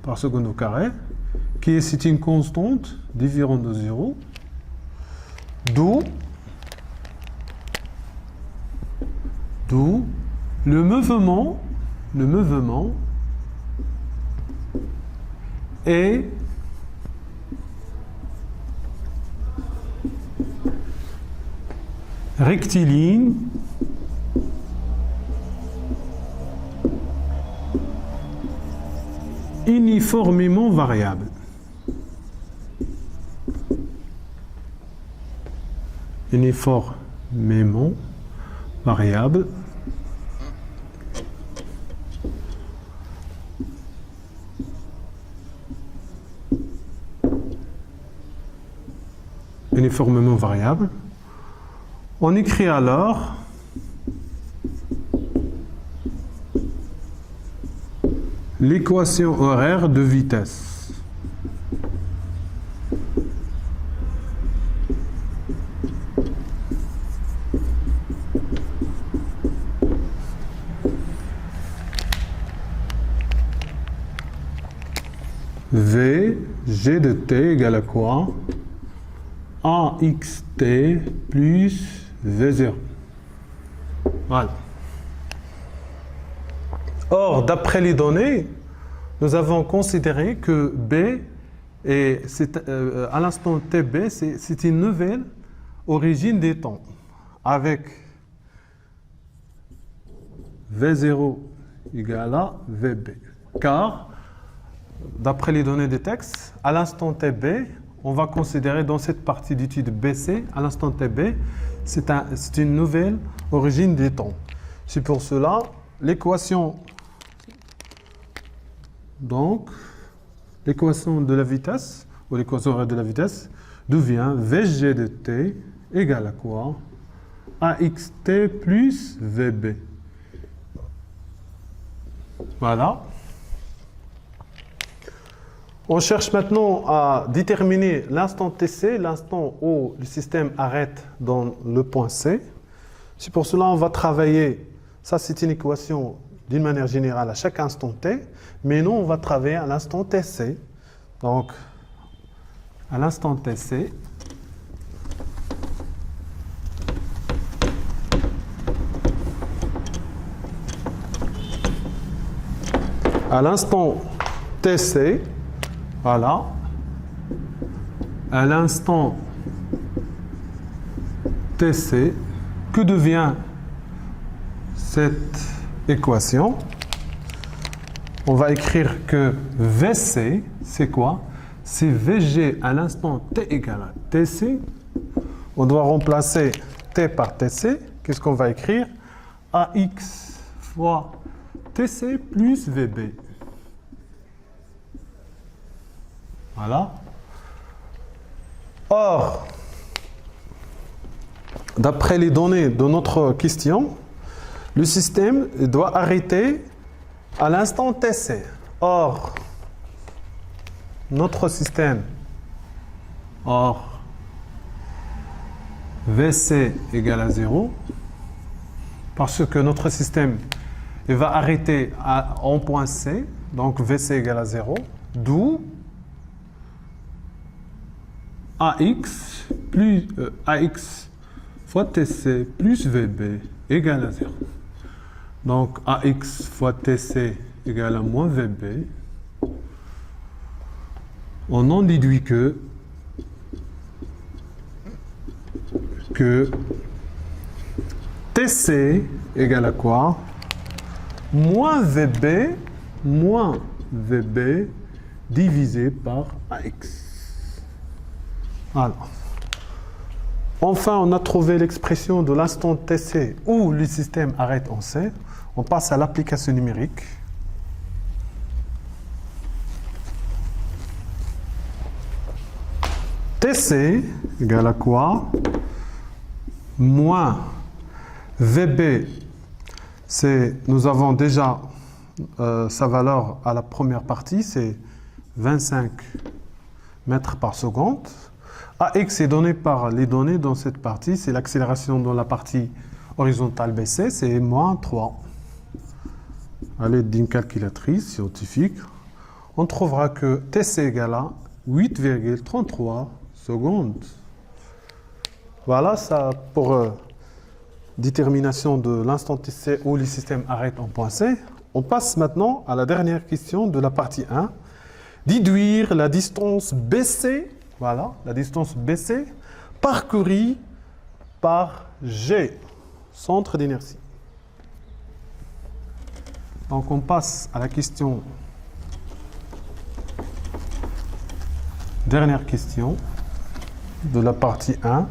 par seconde au carré, qui est, c'est une constante différente de 0, d'où le mouvement est rectiligne uniformément variable. Uniformément variable. Uniformément variable. On écrit alors l'équation horaire de vitesse. V, G de t égale à quoi? AXT plus V0. Voilà. Or, d'après les données, nous avons considéré que B, à l'instant TB, c'est une nouvelle origine des temps, avec V0 égale à VB. Car, d'après les données des textes, à l'instant TB, on va considérer dans cette partie d'étude BC, à l'instant TB, c'est une nouvelle origine des temps. C'est pour cela, l'équation de la vitesse, ou l'équation horaire de la vitesse, devient VG de t égale à quoi? AXT plus VB. Voilà. On cherche maintenant à déterminer l'instant TC, l'instant où le système arrête dans le point C. C'est pour cela qu'on va travailler, ça c'est une équation d'une manière générale à chaque instant T, mais nous on va travailler à l'instant TC. Donc, à l'instant TC, à l'instant TC, voilà, à l'instant TC, que devient cette équation? On va écrire que VC, c'est quoi? C'est VG à l'instant T égale à TC. On doit remplacer T par TC, qu'est-ce qu'on va écrire? AX fois TC plus VB. Voilà. Or, d'après les données de notre question, le système doit arrêter à l'instant TC. Or, notre système, VC égale à 0, parce que notre système il va arrêter en point C, donc VC égale à 0, d'où AX fois TC plus VB égale à 0. Donc AX fois TC égale à moins VB. On en déduit que TC égale à quoi? Moins VB divisé par AX. Alors, enfin, on a trouvé l'expression de l'instant TC où le système arrête en C. On passe à l'application numérique. TC égale à quoi? Moins VB, nous avons déjà sa valeur à la première partie, c'est 25 mètres par seconde. AX est donné par les données dans cette partie, c'est l'accélération dans la partie horizontale BC, c'est moins 3. À l'aide d'une calculatrice scientifique, on trouvera que TC égale à 8,33 secondes. Voilà ça pour détermination de l'instant TC où le système arrête en point C. On passe maintenant à la dernière question de la partie 1. Déduire la distance BC, voilà, la distance BC parcourue par G, centre d'inertie. Donc on passe à la question, dernière question de la partie 1.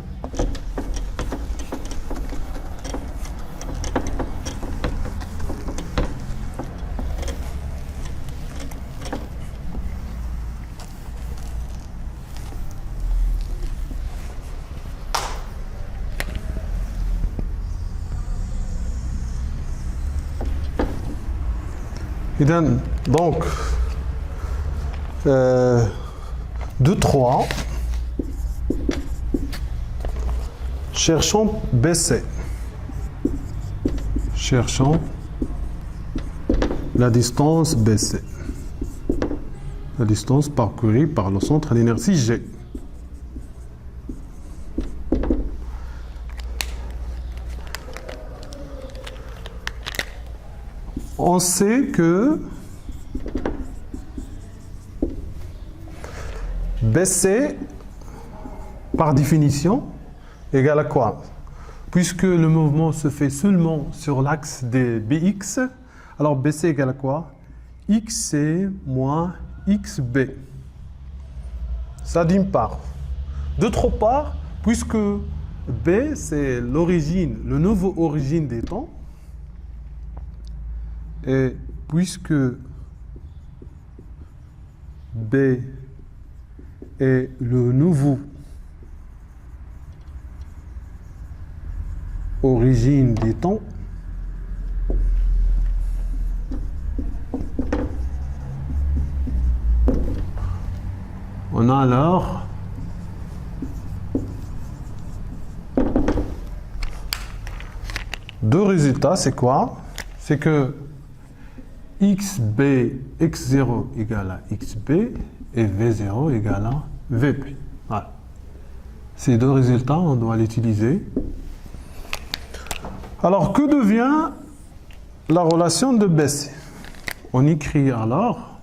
Il donne donc 2, 3. Cherchons BC. Cherchons la distance BC. La distance parcourue par le centre d'inertie G. On sait que BC, par définition, égale à quoi? Puisque le mouvement se fait seulement sur l'axe des BX, alors BC égale à quoi? XC moins XB. Ça d'une part. D'autre part, puisque B, c'est l'origine, le nouveau origine des temps, et puisque B est le nouveau origine des temps, on a alors deux résultats. C'est quoi? C'est que XB, X0 égale à XB et V0 égale à VB. Voilà. Ces deux résultats, on doit l'utiliser. Alors, que devient la relation de BC? On écrit alors,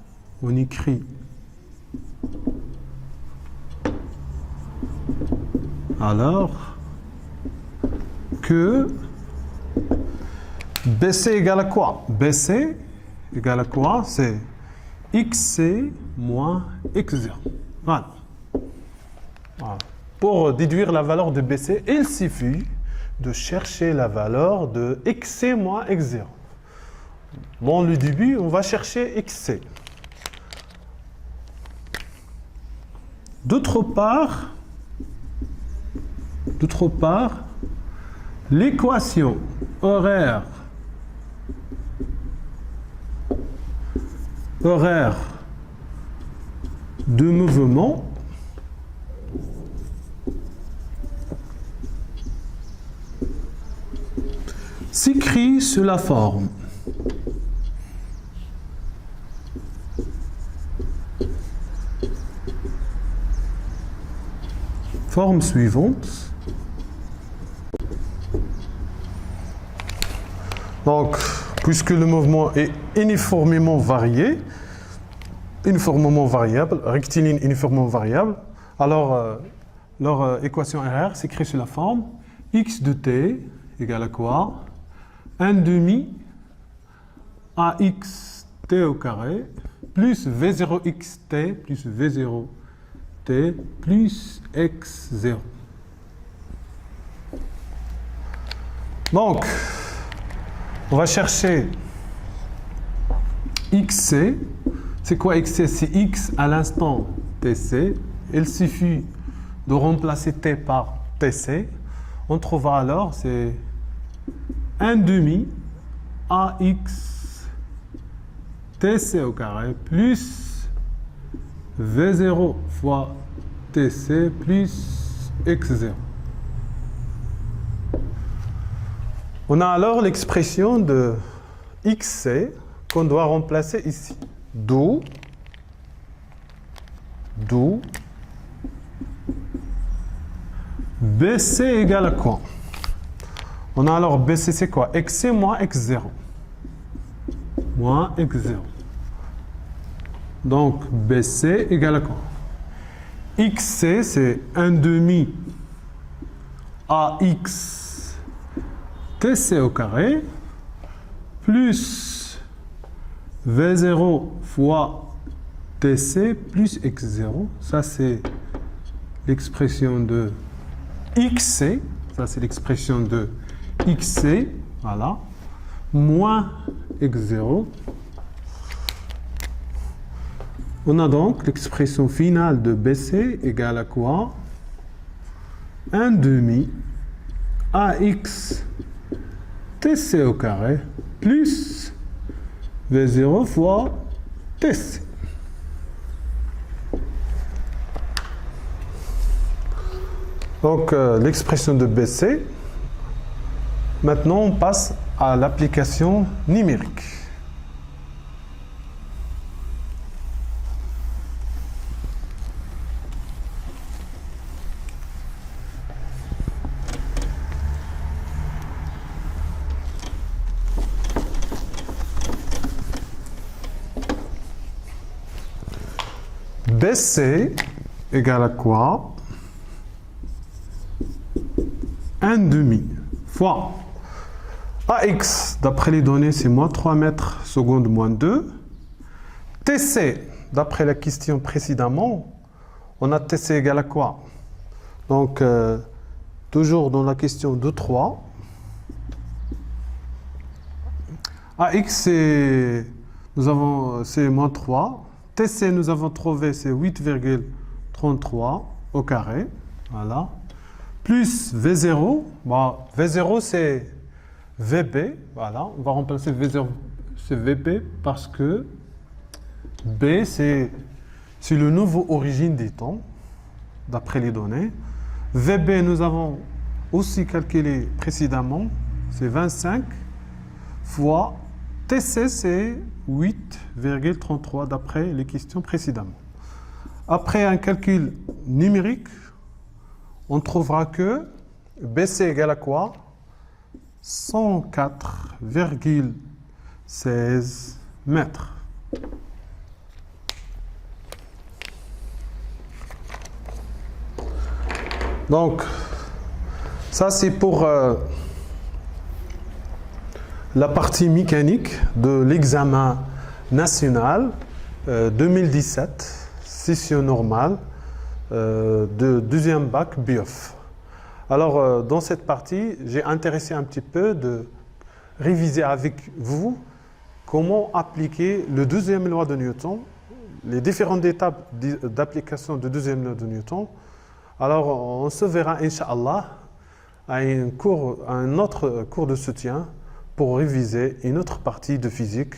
que BC égale à quoi? BC égale à quoi? C'est XC moins X0. Voilà. Voilà. Pour déduire la valeur de BC, il suffit de chercher la valeur de xc moins x0. Dans le début, on va chercher xc. D'autre part, l'équation horaire de mouvement s'écrit sous la forme suivante. Donc, puisque le mouvement est uniformément variable, rectiligne uniformément variable, alors leur équation RR s'écrit sous la forme x de t égale à quoi? 1 demi ax t au carré plus v0xt plus v0t plus x0. Donc, on va chercher xc. C'est quoi xc? C'est x à l'instant tc. Il suffit de remplacer t par tc. On trouvera alors, c'est 1 demi ax tc au carré plus v0 fois tc plus x0. On a alors l'expression de xc qu'on doit remplacer ici. D'où BC égale à quoi? On a alors BC, c'est quoi? XC moins X0. Moins X0. Donc, BC égale à quoi? XC, c'est 1 demi AX TC au carré plus V0 fois TC plus X0. Ça, c'est l'expression de XC. Ça, c'est l'expression de XC. Voilà. Moins X0. On a donc l'expression finale de BC égale à quoi? 1 demi AX TC au carré plus V0 fois TC. Donc, l'expression de BC. Maintenant, on passe à l'application numérique. BC égale à quoi? 1 demi fois AX, d'après les données, c'est moins 3 mètres secondes moins 2. TC, d'après la question précédemment, on a TC égale à quoi? Donc, toujours dans la question de 3. AX, c'est moins 3. TC, nous avons trouvé, c'est 8,33 au carré. Voilà. Plus V0. Bon, V0, c'est VB. Voilà. On va remplacer V0, c'est VB parce que B, c'est le nouveau origine des temps, d'après les données. VB, nous avons aussi calculé précédemment, c'est 25 fois TC, c'est 8,33 d'après les questions précédemment. Après un calcul numérique, on trouvera que BC égale à quoi? 104,16 mètres. Donc, ça c'est pour la partie mécanique de l'examen national 2017, session normale de deuxième bac BIOF. Alors, dans cette partie, j'ai intéressé un petit peu de réviser avec vous comment appliquer le deuxième loi de Newton, les différentes étapes d'application de deuxième loi de Newton. Alors, on se verra, Inch'Allah, à un autre cours de soutien pour réviser une autre partie de physique.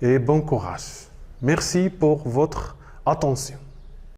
Et bon courage. Merci pour votre attention.